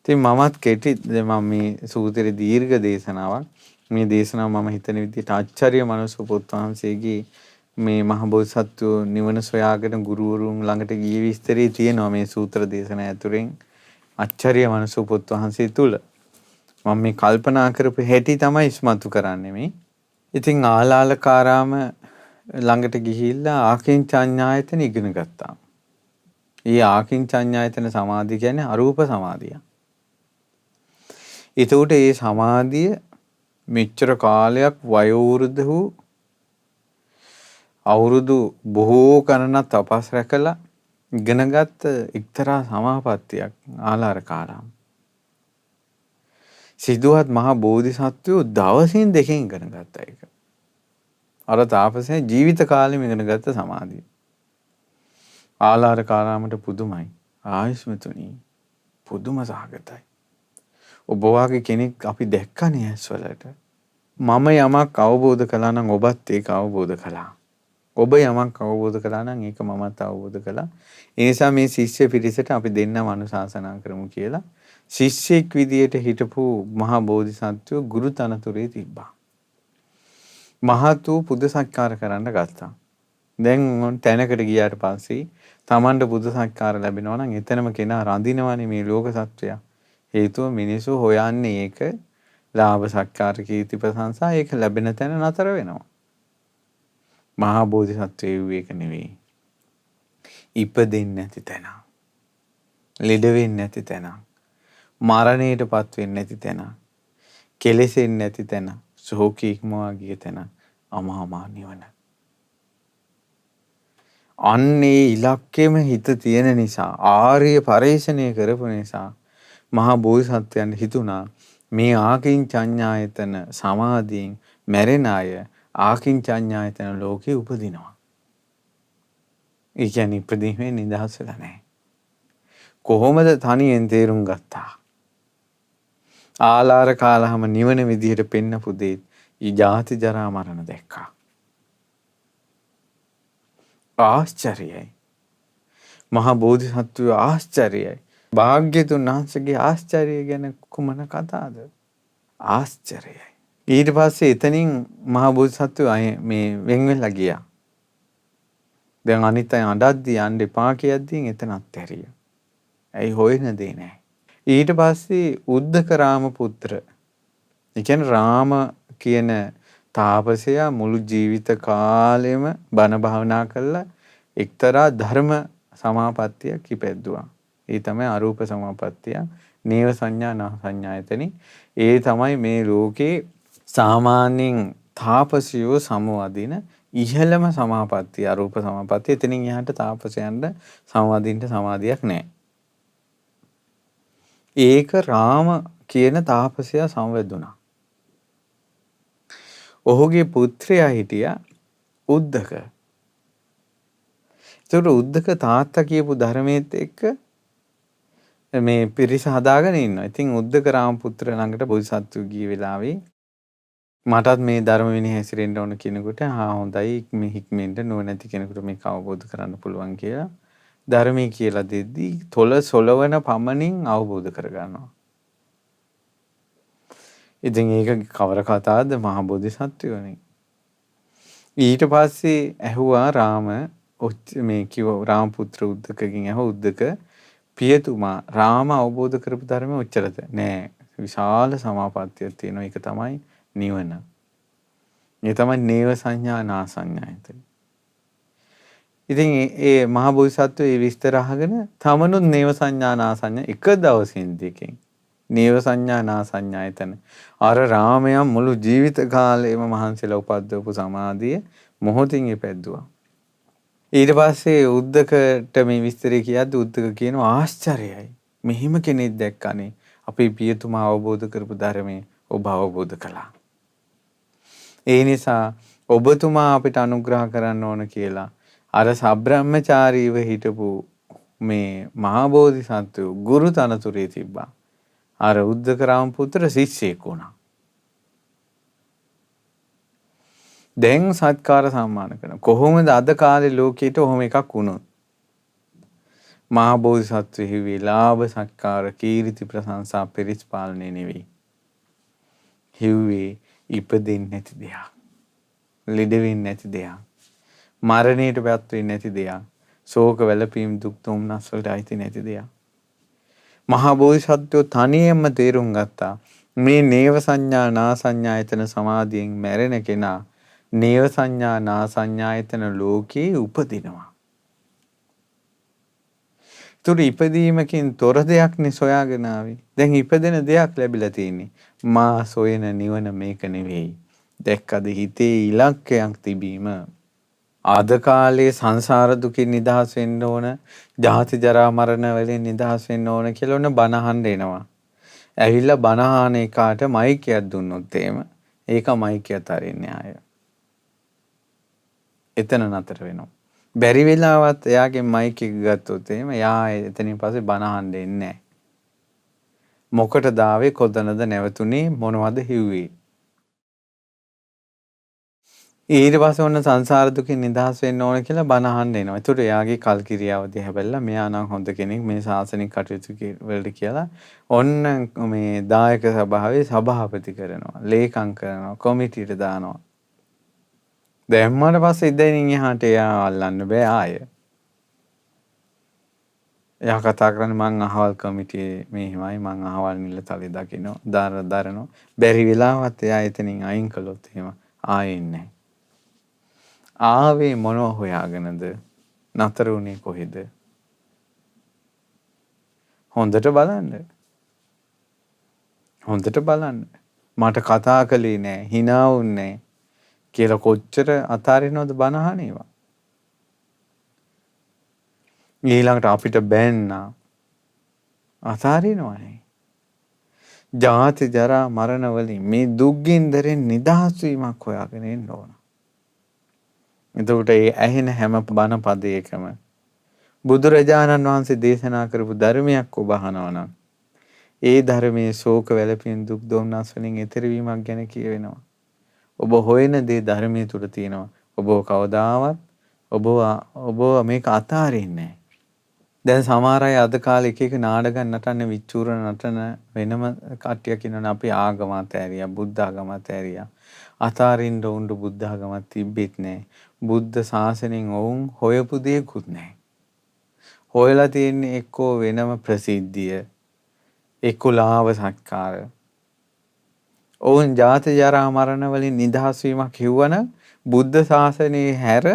ඉතින් මමත් කෙටි මම මේ සූත්‍රයේ දීර්ඝ දේශනාවක් මේ දේශනාව මම හිතන විදිහට ආචාර්ය මනස පොත් වහන්සේගේ මේ මහ බෝසත්වෝ නිවන සොයාගෙන ගුරුවරුන් ළඟට ගිය විස්තරේ තියෙනවා මේ සූත්‍ර දේශනා ඇතුලෙන් ආචාර්ය මනස පොත් වහන්සේ තුල. මම මේ කල්පනා කරපු හැටි තමයි ඉස්මතු කරන්නේ මේ. ඉතින් ආලාලකාරාම ළඟට ගිහිල්ලා ආකින්චඤ්ඤායතන ඉගෙන ගත්තා. ඒ ආකින්චඤ්ඤායතන සමාධිය කියන්නේ අරූප සමාධිය. ඒතකොට මේ සමාධිය මෙච්චර කාලයක් වයෝවෘද්ධ වූ අවුරුදු බොහෝ ගණනක් තපස් රැකලා ඉගෙනගත් එක්තරා සමාපත්තියක් ආලාරකාරාම. සිදුහත් මහා බෝධිසත්වයෝ දවසින් දෙකෙන් ඉගෙන ගත්තා ඒක. අර තාපසයා ජීවිත කාලෙම ඉගෙන ගත්ත සමාධිය. ආලාරකාරාමට පුදුමයි. ආයුෂ්මතුනි පුදුම සහගතයි. ඔබ වගේ කෙනෙක් අපි දැක්කනේ ඇස්වලට. මම යමක් අවබෝධ කළා නම් ඔබත් ඒක අවබෝධ කළා. ඔබ යමක් අවබෝධ කළා නම් ඒක මමත් අවබෝධ කළා. ඒ නිසා මේ ශිෂ්‍ය පිරිසට අපි දෙන්නම අනුශාසනා කරමු කියලා ශිෂ්‍යෙක් විදියට හිටපු මහා බෝධිසත්වෝ ගුරු තනතුරේ තිබ්බා. මහත් වූ පුද සත්කාර කරන්න ගත්තා. දැන් තැනකට ගියාට පස්සේ Tamanට පුද සත්කාර ලැබෙනවා නම් එතනම කෙනා රඳිනවනේ මේ ලෝක සත්වයා. හේතුව මිනිස්සු හොයන්නේ ඒක ලාභ සත්කාර කීර්ති ප්‍රශංසා ඒක ලැබෙන තැන නතර වෙනවා. මහා බෝධිසත්වයෝ ඒක නෙවෙයි. ඉපදෙන්නේ නැති තැන. ලෙඩ වෙන්නේ නැති තැන. මරණයටපත් වෙන්නේ නැති තැන. කෙලෙසෙන්නේ නැති තැන. ශෝකී ඉක්මවා ගිය තැන. අමාමා නිවන. අන්නේ ඉලක්කෙම හිත තියෙන නිසා ආර්ය පරිශ්‍රණය කරපු නිසා මහා බෝධිසත්වයන් හිතුණා මේ ආකින්චඤ්ඤායතන සමාධියෙන් මැරෙන අය ආකින්චඤ්ඤායතන ලෝකේ උපදිනවා. ඒ කියන්නේ ඉපදීමේ නිදහස් වෙලා නැහැ. කොහොමද තනියෙන් තේරුම් ගත්තා? ආලාර කාලහම නිවන විදිහට පෙන්නපු දෙත් ඊ ජාති ජරා මරණ දැක්කා. ආශ්චර්යයි. මහා බෝධිසත්වයෝ ආශ්චර්යයි. භාග්‍යතුන් වහන්සේගේ ආශ්චර්යය ගැන කුමන කතාවද? ආශ්චර්යයි. ඊට පස්සේ එතනින් මහා බෝධිසත්වයෝ මේ වෙන් වෙලා ගියා. දැන් අනිත් අය අඬද්දී යන්න එපා කියද්දී එතන අත්හැරියා. ඇයි හොයන දේ නැහැ. ඊට පස්සේ උද්දක රාම පුත්‍ර. ඒ කියන්නේ රාම කියන තාපසයා මුළු ජීවිත කාලෙම බණ භාවනා කළා එක්තරා ධර්ම සමාපත්තියක් ඉපැද්දුවා. ඒ තමයි අරූප සමාපත්තිය. නේව සංඥා නා සංඥායතනෙ. ඒ තමයි මේ ලෝකේ සාමාන්‍යයෙන් තාපසයෝ සමවදින ඉහළම සමාපත්තිය අරූප සමාපත්තිය. එතනින් එහාට තාපසයන්ට සමවදින්න සමාධියක් නැහැ. ඒක රාම කියන තාපසයා සමවැදුණා. ඔහුගේ පුත්‍රයා හිටියා උද්දක. ඒතර උද්දක තාත්තා කියපු ධර්මයේත් එක්ක මේ පිරිස හදාගෙන ඉන්නවා. ඉතින් උද්දක රාම පුත්‍ර ළඟට බෝධිසත්වෝ ගිය වෙලාවේ මටත් මේ ධර්ම විනය හැසිරෙන්න ඕන කියනකොට හොඳයි මේ හික්මෙන්ද නොනැති කෙනෙකුට මේක අවබෝධ කරන්න පුළුවන් කියලා ධර්මයේ කියලා දෙද්දී තොල සොලවන පමණින් අවබෝධ කරගන්නවා. ඉතින් ඒක කවර කතාවද? මහා බෝධිසත්වයෝනේ. ඊට පස්සේ ඇහුවා රාම මේ කිව්ව රාම පුත්‍ර උද්දකගෙන් ඇහුවා උද්දක පියතුමා රාම අවබෝධ කරපු ධර්මය ඔච්චරද? නෑ. විශාල සමාපත්තියක් තියෙනවා. ඒක තමයි නිවන. ඒ තමයි නේව සංඥා නා සංඥායතන. ඉතින් ඒ මහා බෝධිසත්වෝ මේ විස්තර අහගෙන තමනුත් නේව සංඥා නා සංඥා එක දවසින් දෙකෙන් නේව සංඥා නා සංඥායතන අර රාමයා මුළු ජීවිත කාලෙම මහන්සිලා උපද්දවපු සමාධිය මොහොතින් ඉපැද්දුවා. ඊට පස්සේ උද්දකට මේ විස්තරය කියද්දි උද්දක කියනවා ආශ්චර්යයි. මෙහිම කෙනෙක් දැක්කනේ. අපේ පියතුමා අවබෝධ කරපු ධර්මයේ ඔබ අවබෝධ කළා. ඒ නිසා ඔබතුමා අපිට අනුග්‍රහ කරන්න ඕන කියලා අර සබ්‍රහ්මචාරීව හිටපු මේ මහා බෝධිසත්වෝ ගුරු තනතුරේ තිබ්බා. අර උද්දක රාම පුත්‍ර ශිෂ්‍යෙක් වුණා. දැන් සත්කාර සම්මාන කරන කොහොමද අද කාලේ ලෝකෙට ඔහොම එකක් වුණොත්? මහා බෝධිසත්වෝ හිවි ලාභ සත්කාර කීර්ති ප්‍රශංසා පිරිස් පාලනය නෙවෙයි. හිව්වේ ඉපදෙන්නේ නැති දෙයක්. ලෙඩ වෙන්නේ නැති දෙයක්. මරණයටපත් වෙන්නේ නැති දෙයක්. ශෝක වැළපීම් දුක් දුම්නස් වලට අයිති නැති දෙයක්. මහා බෝධිසත්වෝ තනියෙන්ම තේරුම් ගත්තා මේ නේව සංඥා නා සංඥායතන සමාධියෙන් මැරෙන කෙනා නේව සංඥා නා සංඥායතන ලෝකේ උපදිනවා. ඒතර ඉපදීමකින් තොර දෙයක්නේ සොයාගෙන ආවේ. දැන් ඉපදෙන දෙයක් ලැබිලා තියෙන්නේ. මා සොයන නිවන මේක නෙවෙයි. දැක්කද හිතේ ඉලක්කයක් තිබීම. ආද කාලේ සංසාර දුකින් නිදහස් වෙන්න ඕන, ජාති ජරා මරණ වලින් නිදහස් වෙන්න ඕන කියලා ඔන්න බණ අහන්න එනවා. ඇවිල්ලා බණ අහන එකාට මයික්යක් දුන්නොත් එහෙම ඒක මයික්යත් අරින්නේ ආය. එතන නතර වෙනවා. බැරි වෙලාවත් එයාගේ මයික් එක ගත්තොත් එහෙම එයා එතනින් පස්සේ බණ අහන්න එන්නේ නැහැ. මොකටද ආවේ කොතනද නැවතුනේ මොනවද හිව්වේ? ඊට පස්සේ ඔන්න සංසාර දුකින් නිදහස් වෙන්න ඕන කියලා බණ අහන්න එනවා. ඒතකොට එයාගේ කල්කිරියාව දිහා බැලලා මෙයා නම් හොඳ කෙනෙක් මේ ශාසනික කටයුතු වලට කියලා ඔන්න මේ දායක සභාවේ සභාපති කරනවා, ලේකම් කරනවා, කොමිටියට දානවා. දැම්මට පස්සේ ඉතින් එහාට එයා අල්ලන්න බෑ ආය. එයා කතා කරන්නේ මං අහවල් කමිටියේ මෙහෙමයි මං අහවල් නිලතලේ දකින්න දරනවා. බැරි වෙලාවත් එයා එතනින් අයින් කළොත් එහෙම ආයෙ නැහැ. ආවේ මොනව හොයාගෙනද? නතර වුණේ කොහෙද? හොඳට බලන්න. හොඳට බලන්න. මට කතා කළේ නෑ, hina වුන්නේ නෑ කියලා කොච්චර අතාරිනවද බන අහන ඒවා. ඊළඟට අපිට බෑන්නා අතාරිනවනේ. ජාති ජරා මරණ වලින් මේ දුක්ගින්දරෙන් නිදහස් වීමක් හොයාගෙන එන්න ඕන. එතකොට ඒ ඇහෙන හැම බණ පදයකම බුදුරජාණන් වහන්සේ දේශනා කරපු ධර්මයක් ඔබ අහනවා නම් ඒ ධර්මයේ ශෝක වැළපීම් දුක් දොම්නස් වලින් එතෙර වීමක් ගැන කියවෙනවා. ඔබ හොයන දේ ධර්මයේ තුල තියෙනවා. ඔබ කවදාවත් ඔබ මේක අතාරින්නේ නැහැ. දැන් සමහර අය අද කාලේ එක එක නාටකම් නටන විචූරණ නටන වෙනම කට්ටියක් ඉන්නවනේ අපි ආගම අතෑරියා බුද්ධ ආගම අතෑරියා. අතාරින්න උන්ට බුද්ධ ආගමක් තිබෙත් නැහැ. බුද්ධ ශාසනයෙන් වුන් හොයපු දෙයක්වත් නැහැ. හොයලා තියෙන්නේ එක්කෝ වෙනම ප්‍රසිද්ධිය එක්කෝ ලාභ සත්කාර. ඔවුන් ජාති ජරා මරණ වලින් නිදහස් වීමක් කිව්වනම් බුද්ධ ශාසනයේ හැර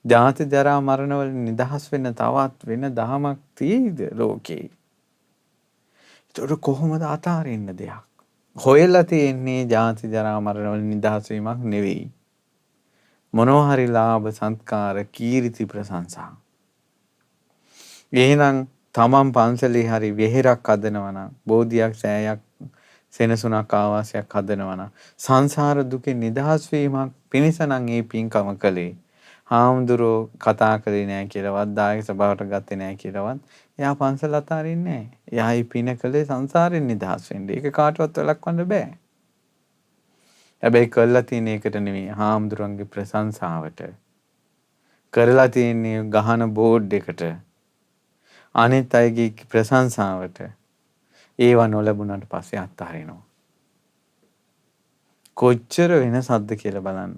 ජාති ජරා මරණ වලින් නිදහස් වෙන්න තවත් වෙන දහමක් තියෙයිද ලෝකේ? ඒතකොට කොහොමද අතාරින්න දෙයක්? හොයලා තියෙන්නේ ජාති ජරා මරණ වලින් නිදහස් වීමක් නෙවෙයි. මොනවා හරි ලාභ සත්කාර කීර්ති ප්‍රශංසා. එහෙනම් තමන් පන්සලේ හරි වෙහෙරක් හදනවා නම් බෝධියක් සෑයක් සෙනසුනක් ආවාසයක් හදනවා නම් සංසාර දුකෙන් නිදහස් වීමක් පිණිස නම් ඒ පින්කම කළේ. හාමුදුරුවෝ කතා කළේ නෑ කියලාවත් දායක සභාවට ගත්තේ නෑ කියලාවත් එයා පන්සල අතාරින්නේ නෑ. එයා මේ පින කළේ සංසාරෙන් නිදහස් වෙන්න. ඒක කාටවත් වළක්වන්න බෑ. හැබැයි කළා තියෙන එකට නෙවෙයි හාමුදුරන්ගේ ප්‍රශංසාවට. කරලා තියෙන්නේ ගහන බෝඩ් එකට. අනිත් අයගේ ප්‍රශංසාවට. ඒව නොලැබුණාට පස්සේ අත්හරිනවා. කොච්චර වෙනසක්ද කියලා බලන්න.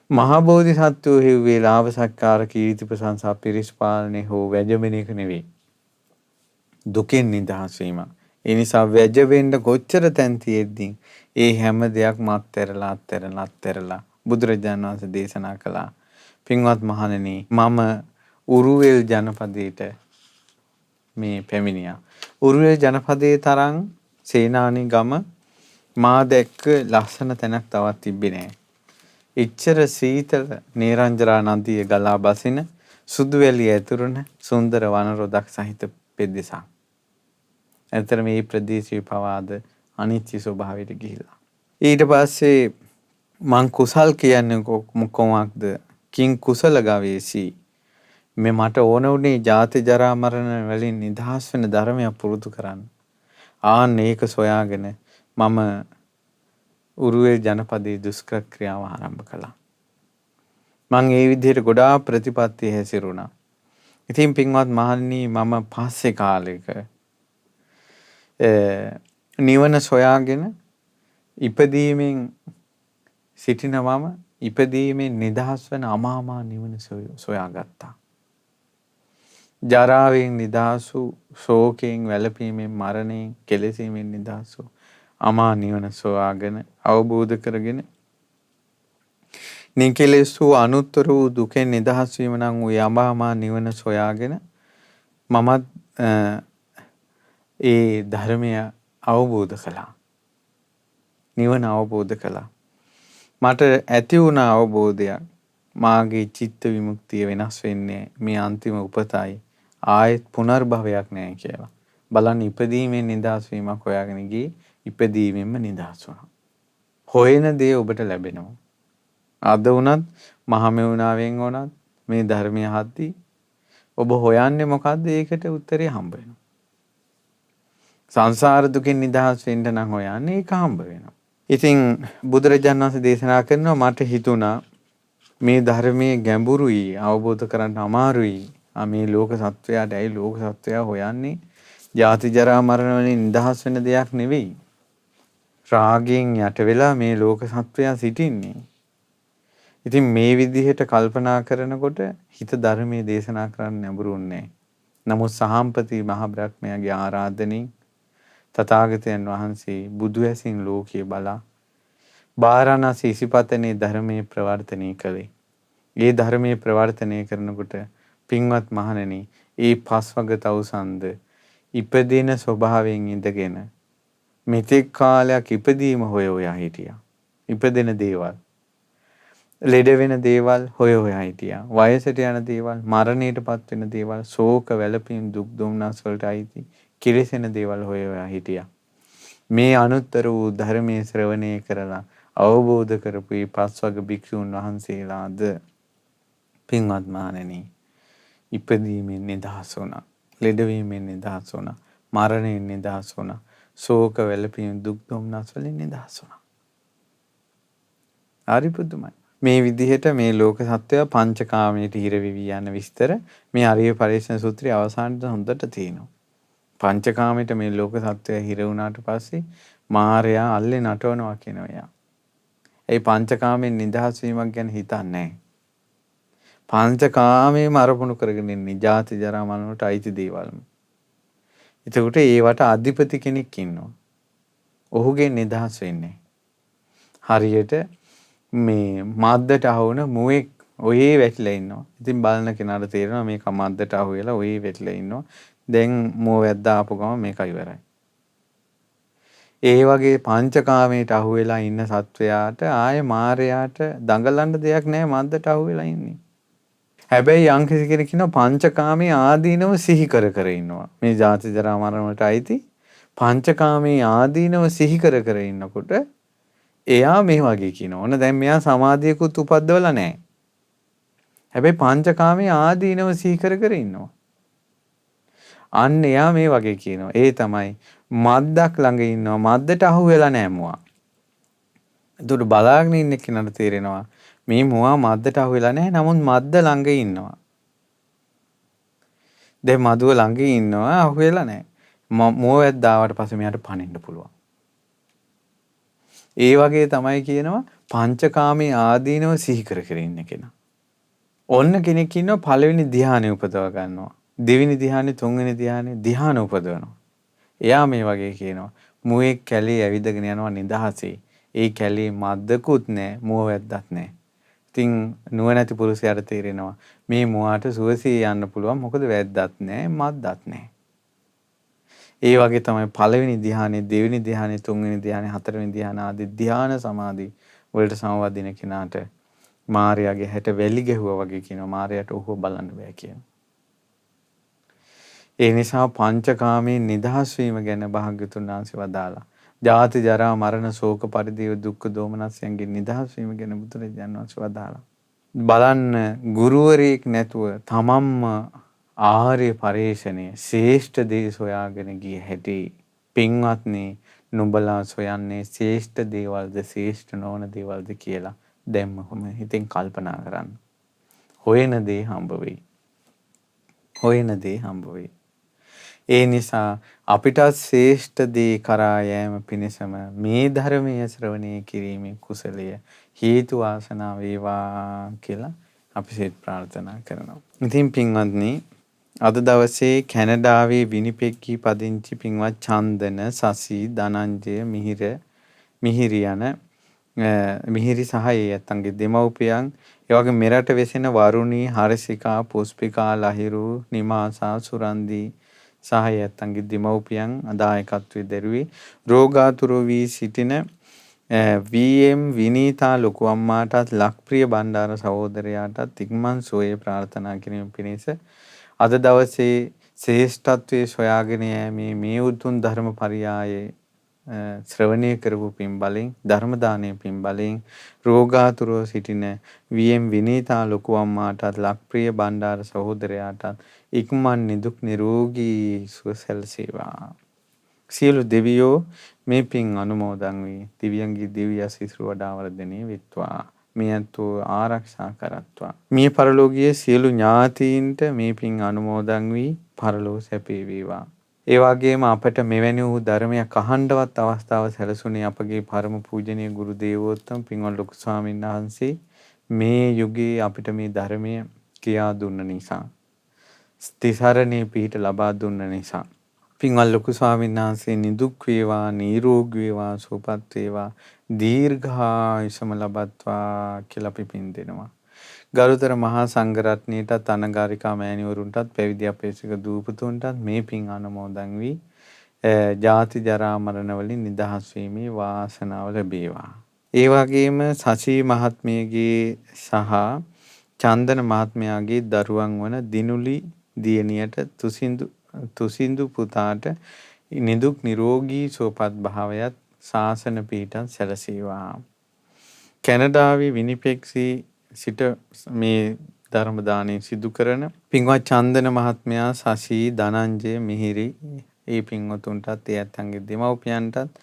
මහා බෝධිසත්වෝ හිව්වේ ලාභ සත්කාර කීර්ති ප්‍රශංසා පිරිස් පාලනය හෝ වැජඹෙන එක නෙවෙයි. දුකෙන් නිදහස් වීම. ඒ නිසා වැජඹෙන්න කොච්චර තැන් තියෙද්දි ඒ හැම දෙයක්ම අත්හැරලා බුදුරජාණන් වහන්සේ දේශනා කළා. පින්වත් මහණෙනි මම උරුවෙල් ජනපදයට මේ පැමිණියා. උරුවෙල් ජනපදයේ තරම් සේනානි ගම මා දැක්ක ලස්සන තැනක් තවත් තිබ්බේ නෑ. එච්චර සීතල නේරංජරා නදිය ගලා බසින සුදු වැලි ඇතුරුන සුන්දර වනරොදක් සහිත පෙදෙසක්. ඇත්තට මේ ප්‍රදේශයේ පවාද අනිත්‍ය ස්වභාවයට ගිහිලා. ඊට පස්සේ මං කුසල් කියන්නේ කොහොමද? කිං කුසල ගවේසි. මේ මට ඕන උනේ ජාති ජරා මරණ වලින් නිදහස් වෙන ධර්මයක් පුරුදු කරන්න. ආන්න ඒක සොයාගෙන මම උරුවෙල් ජනපදයේ දුෂ්කර ක්‍රියාව ආරම්භ කළා. මං ඒ විදිහට ගොඩාක් ප්‍රතිපත්ති හැසිරුණා. ඉතින් පින්වත් මහණනි මම පස්සේ කාලෙක නිවන සොයාගෙන ඉපදීමෙන් සිටින මම ඉපදීමෙන් නිදහස් වෙන අමාමා නිවන සොයාගත්තා. ජරාවෙන් නිදහස් වූ ශෝකයෙන් වැළපීමෙන් මරණයෙන් කෙලෙසීමෙන් නිදහස් වූ අමා නිවන සොයාගෙන අවබෝධ කරගෙන නිකලෙස් වූ අනුත්තර වූ දුකෙන් නිදහස් වීම නම් වූ අමා නිවන සොයාගෙන මමත් ඒ ධර්මය අවබෝධ කළා. නිවන අවබෝධ කළා. මට ඇති වුණ අවබෝධයක් මාගේ චිත්ත විමුක්තිය වෙනස් වෙන්නේ මේ අන්තිම උපතයි ආයෙත් පුනර්භවයක් නැහැ කියලා. බලන්න ඉපදීමෙන් නිදහස් වීමක් හොයාගෙන ගියේ ඉපදීමෙන්ම නිදහස් වුණා. හොයන දේ ඔබට ලැබෙනවා. අද වුණත් මහමෙවුනාවෙන් වුණත් මේ ධර්මය හද්දී ඔබ හොයන්නේ මොකද්ද? ඒකට උත්තරේ හම්බ වෙනවා. සංසාර දුකින් නිදහස් වෙන්න නම් හොයන්නේ ඒක හම්බ වෙනවා. ඉතින් බුදුරජාණන් වහන්සේ දේශනා කරනවා මට හිතුණා මේ ධර්මයේ ගැඹුරුයි අවබෝධ කරගන්න අමාරුයි. මේ ලෝක සත්වයාට ඇයි ලෝක සත්වයා හොයන්නේ ජාති ජරා මරණ වලින් නිදහස් වෙන දෙයක් නෙවෙයි. රාගයෙන් යට වෙලා මේ ලෝක සත්වයා සිටින්නේ. ඉතින් මේ විදිහට කල්පනා කරනකොට හිත ධර්මයේ දේශනා කරන්න නැඹුරුන්නේ. නමුත් සහම්පති මහ බ්‍රහ්මයාගේ ආරාධනෙන් තථාගතයන් වහන්සේ බුදු ඇසින් ලෝකයේ බලා බාරණසී ඉසිපතනේ ධර්මයේ ප්‍රවර්තනය කළේ. ඒ ධර්මයේ ප්‍රවර්තනය කරනකොට පින්වත් මහණෙනි, ඒ පස්වග තවුසන්ද ඉපදෙන ස්වභාවයෙන් ඉඳගෙන මෙතෙක් කාලයක් ඉපදීම හොය හොයා හිටියා. ඉපදෙන දේවල්, ලෙඩ වෙන දේවල් හොය හොයා හිටියා. වයසට යන දේවල්, මරණයටපත් වෙන දේවල්, ශෝක වැළපීම් දුක් දුම්නස් වලට අයිති කිරිසෙන දේවල් හොය හොයා හිටියා. මේ අනුත්තර වූ ධර්මයේ ශ්‍රවණය කරලා අවබෝධ කරපු මේ පස්වග භික්ෂුන් වහන්සේලාද පින්වත් මහණෙනි ඉපදීමෙන් නිදහස් වුණා. ලෙඩවීමෙන් නිදහස් වුණා. මරණයෙන් නිදහස් වුණා. ශෝක වැළපීම් දුක් දුම්නස් වලින් නිදහස් වුණා. හරි පුදුමයි. මේ විදිහට මේ ලෝක සත්‍යය පංචකාමයට හිර වෙවි යන විස්තර මේ අරිය පරිශ්‍රණ සූත්‍රයේ අවසානයේ හොඳට තියෙනවා. පංචකාමයට මේ ලෝක සත්‍යය හිර වුණාට පස්සේ මායя අල්ලේ නටවනවා කියනවා එයා. ඒ පංචකාමයෙන් නිදහස් වීමක් ගැන හිතන්නේ නැහැ. පංචකාමයේම අරමුණු කරගෙන ඉන්නේ ජාති ජරා මරණයට අයිති දේවල්ම. එතකොට ඒවට අධිපති කෙනෙක් ඉන්නවා. ඔහුගේ නිදහස් වෙන්නේ. හරියට මේ මද්දට අහුවන මුවෙක් ඔයේ වැටිලා ඉන්නවා. ඉතින් බලන කෙනාට තේරෙනවා මේක මද්දට අහු වෙලා ඔයේ වැටිලා ඉන්නවා. දැන් මුව වැද්දා ආපු ගම මේක ඉවරයි. ඒ වගේ පංචකාමයට අහු වෙලා ඉන්න සත්වයාට ආයේ මායයට දඟලන්න දෙයක් නැහැ මද්දට අහු වෙලා ඉන්නේ. හැබැයි යම් කිසි කෙනෙක් ඉන්නවා පංචකාමයේ ආදීනව සිහි කර කර ඉන්නවා. මේ ජාති ජරා මරණ වලට අයිති පංචකාමයේ ආදීනව සිහි කර කර ඉන්නකොට එයා මේ වගේ කියනවා. ඕන දැන් මෙයා සමාධියකුත් උපද්දවලා නැහැ. හැබැයි පංචකාමයේ ආදීනව සිහි කර කර ඉන්නවා. අන්න එයා මේ වගේ කියනවා. ඒ තමයි මද්දක් ළඟ ඉන්නවා. මද්දට අහු වෙලා නැහැ මුවා. එතකොට බලාගෙන ඉන්න කෙනාට තේරෙනවා මේ මුවා මද්දට අහු වෙලා නැහැ. නමුත් මද්ද ළඟ ඉන්නවා. දැන් මදුව ළඟ ඉන්නවා අහු වෙලා නැහැ. මුව වැද්දාවට පස්සේ මෙයාට පණින්න පුළුවන්. ඒ වගේ තමයි කියනවා පංචකාමයේ ආදීනව සිහි කර කර ඉන්න කෙනා. ඔන්න කෙනෙක් ඉන්නවා පළවෙනි ධ්‍යානෙ උපදව ගන්නවා. දෙවෙනි ධ්‍යානෙ, තුන්වෙනි ධ්‍යානෙ ධ්‍යාන උපදවනවා. එයා මේ වගේ කියනවා මුවේ කැලේ ඇවිදගෙන යනවා නිදහසේ. ඒ කැලේ මද්දකුත් නැහැ, මුව වැද්දක් නැහැ. ඉතින් නුවණැති පුරුෂයාට තේරෙනවා මේ මුවාට සුවසේ යන්න පුළුවන් මොකද වැද්දක් නැහැ, මද්දක් නැහැ. ඒ වගේ තමයි පළවෙනි ධ්‍යානෙ, දෙවෙනි ධ්‍යානෙ, තුන්වෙනි ධ්‍යානෙ, හතරවෙනි ධ්‍යාන ආදී ධ්‍යාන සමාධි වලට සමවදින කෙනාට මාර්යාගේ හැට වැලි ගැහුවා වගේ කියනවා. මාර්යාට ඔහුව බලන්න බෑ කියනවා. ඒ නිසා පංචකාමයෙන් නිදහස් වීම ගැන භාග්‍යතුන් වහන්සේ වදාලා. ජාති ජරා මරණ ශෝක පරිදේව දුක්ඛ දෝමනස්යන්ගෙන් නිදහස් වීම ගැන බුදුරජාණන් වහන්සේ වදාලා. බලන්න ගුරුවරයෙක් නැතුව තමන්ම ආර්ය පරේෂණය ශ්‍රේෂ්ඨ දේ සොයාගෙන ගිය හැටි පින්වත්නි නුඹලා සොයන්නේ ශ්‍රේෂ්ඨ දේවල්ද ශ්‍රේෂ්ඨ නොවන දේවල්ද කියලා දැම්මම හිතෙන් කල්පනා කරන්න. හොයන දේ හම්බ වෙයි. හොයන දේ හම්බ වෙයි. ඒ නිසා අපිට ශ්‍රේෂ්ඨ දේ කරා යෑම පිණිසම මේ ධර්මයේ ශ්‍රවණය කිරීමේ කුසලය හේතු වාසනා වේවා කියලා අපි සිත ප්‍රාර්ථනා කරනවා. ඉතින් පින්වත්නි අද දවසේ කැනඩාවේ විනිපෙග්ගී පදිංචි පින්වත් චන්දන, සසි, ධනංජය, මිහිරි යන මිහිරි සහ ඒ ඇත්තන්ගේ දෙමව්පියන්, ඒ වගේ මෙරට වෙසෙන වරුණී, හර්ෂිකා, පුස්පිකා, ලහිරු, නිමාසා, සුරන්දී සහ ඒ ඇත්තන්ගේ දෙමව්පියන් දායකත්වයේ දරුවේ රෝගාතුර වී සිටින VM විනීතා ලොකු අම්මාටත් ලක්ප්‍රිය බණ්ඩාර සහෝදරයාටත් ඉක්මන් සුවය ප්‍රාර්ථනා කිරීම පිණිස අද දවසේ ශ්‍රේෂ්ඨත්වයේ සොයාගෙන යෑමේ මේ උතුම් ධර්ම පරියායේ ශ්‍රවණය කරපු පින් බලෙන්, ධර්ම දානයේ පින් බලෙන් රෝගාතුරව සිටින VM විනීතා ලොකු අම්මාටත් ලක්ප්‍රිය බණ්ඩාර සහෝදරයාටත් ඉක්මන් නිදුක් නිරෝගී සුව සැලසේවා. සියලු දෙවියෝ මේ පින් අනුමෝදන් වී දිව්‍යංගී දිව්‍ය ආශිර්වාද වඩා වර්ධනය වෙත්වා. මියන්තු ආරක්ෂා කරත්වා. මිය පරලෝකීය සියලු ඥාතීන්ට මේ පින් අනුමෝදන් වී පරලෝ සැපේ වේවා. ඒ වගේම අපට මෙවැනි වූ ධර්මයක් අහන්නවත් අවස්ථාව සැලසුණේ අපගේ පරම පූජනීය ගුරු දේවෝත්තම පින්වත් ලොකු ස්වාමීන් වහන්සේ මේ යුගයේ අපිට මේ ධර්මය කියා දුන්න නිසා, ස්තිසරණේ පිහිට ලබා දුන්න නිසා පින්වත් ලොකු ස්වාමීන් වහන්සේ නිදුක් වේවා, නිරෝගී වේවා, සුවපත් වේවා, දීර්ඝායුෂම ලබත්වා කියලා අපි පින් දෙනවා. ගරුතර මහා සංඝරත්නයටත් අනගාരികා මෑණිවරුන්ටත් පැවිදි අපේක්ෂක දූපතුන්ටත් මේ පින් අනුමෝදන් වී ජාති ජරා මරණ වලින් නිදහස් වීමේ වාසනාව ලැබේවා. ඒ වගේම සසී මහත්මියගේ සහ චන්දන මහත්මයාගේ දරුවන් වන දිනුලි දියණියට තුසින්දු පුතාට නිදුක් නිරෝගී සුවපත් භාවයත් ශාසන පීඨන් සැලසේවා. කැනඩාවේ විනිපෙක්සී සිට මේ ධර්ම දානය සිදු කරන පින්වත් චන්දන මහත්මයා සසී ධනංජය මිහිරි ඒ පින්වතුන්ටත් ඒ ඇත්තන්ගේ දෙමව්පියන්ටත්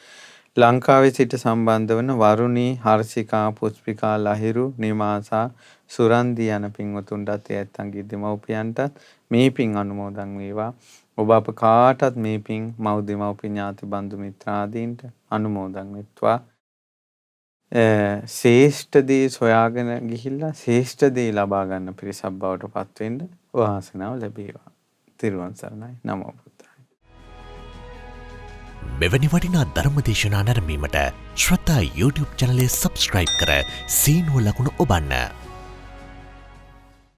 ලංකාවේ සිට සම්බන්ධ වන වරුණී හර්ෂිකා පුෂ්පිකා ලහිරු නිමාසා සුරන්දි යන පින්වතුන්ටත් ඒ ඇත්තන්ගේ දෙමව්පියන්ටත් මේ පින් අනුමෝදන් වේවා. ඔබ අප කාටත් මේ පින් මව් දෙමව්පි ඥාති බන්දු මිත්‍රාදීන්ට අනුමෝදන් වෙත්වා. ශ්‍රේෂ්ඨ දේ සොයාගෙන ගිහිල්ලා ශ්‍රේෂ්ඨ දේ ලබා ගන්න පිරිසක් බවට පත් වෙන්න වාසනාව ලැබේවා. තිරුවන් සරණයි. නමෝ බුද්ධාය. මෙවැනි වටිනා ධර්ම දේශනා නැරඹීමට ශ්‍රද්ධා YouTube චැනලය සබ්ස්ක්‍රයිබ් කර සීනුව ලකුණ ඔබන්න.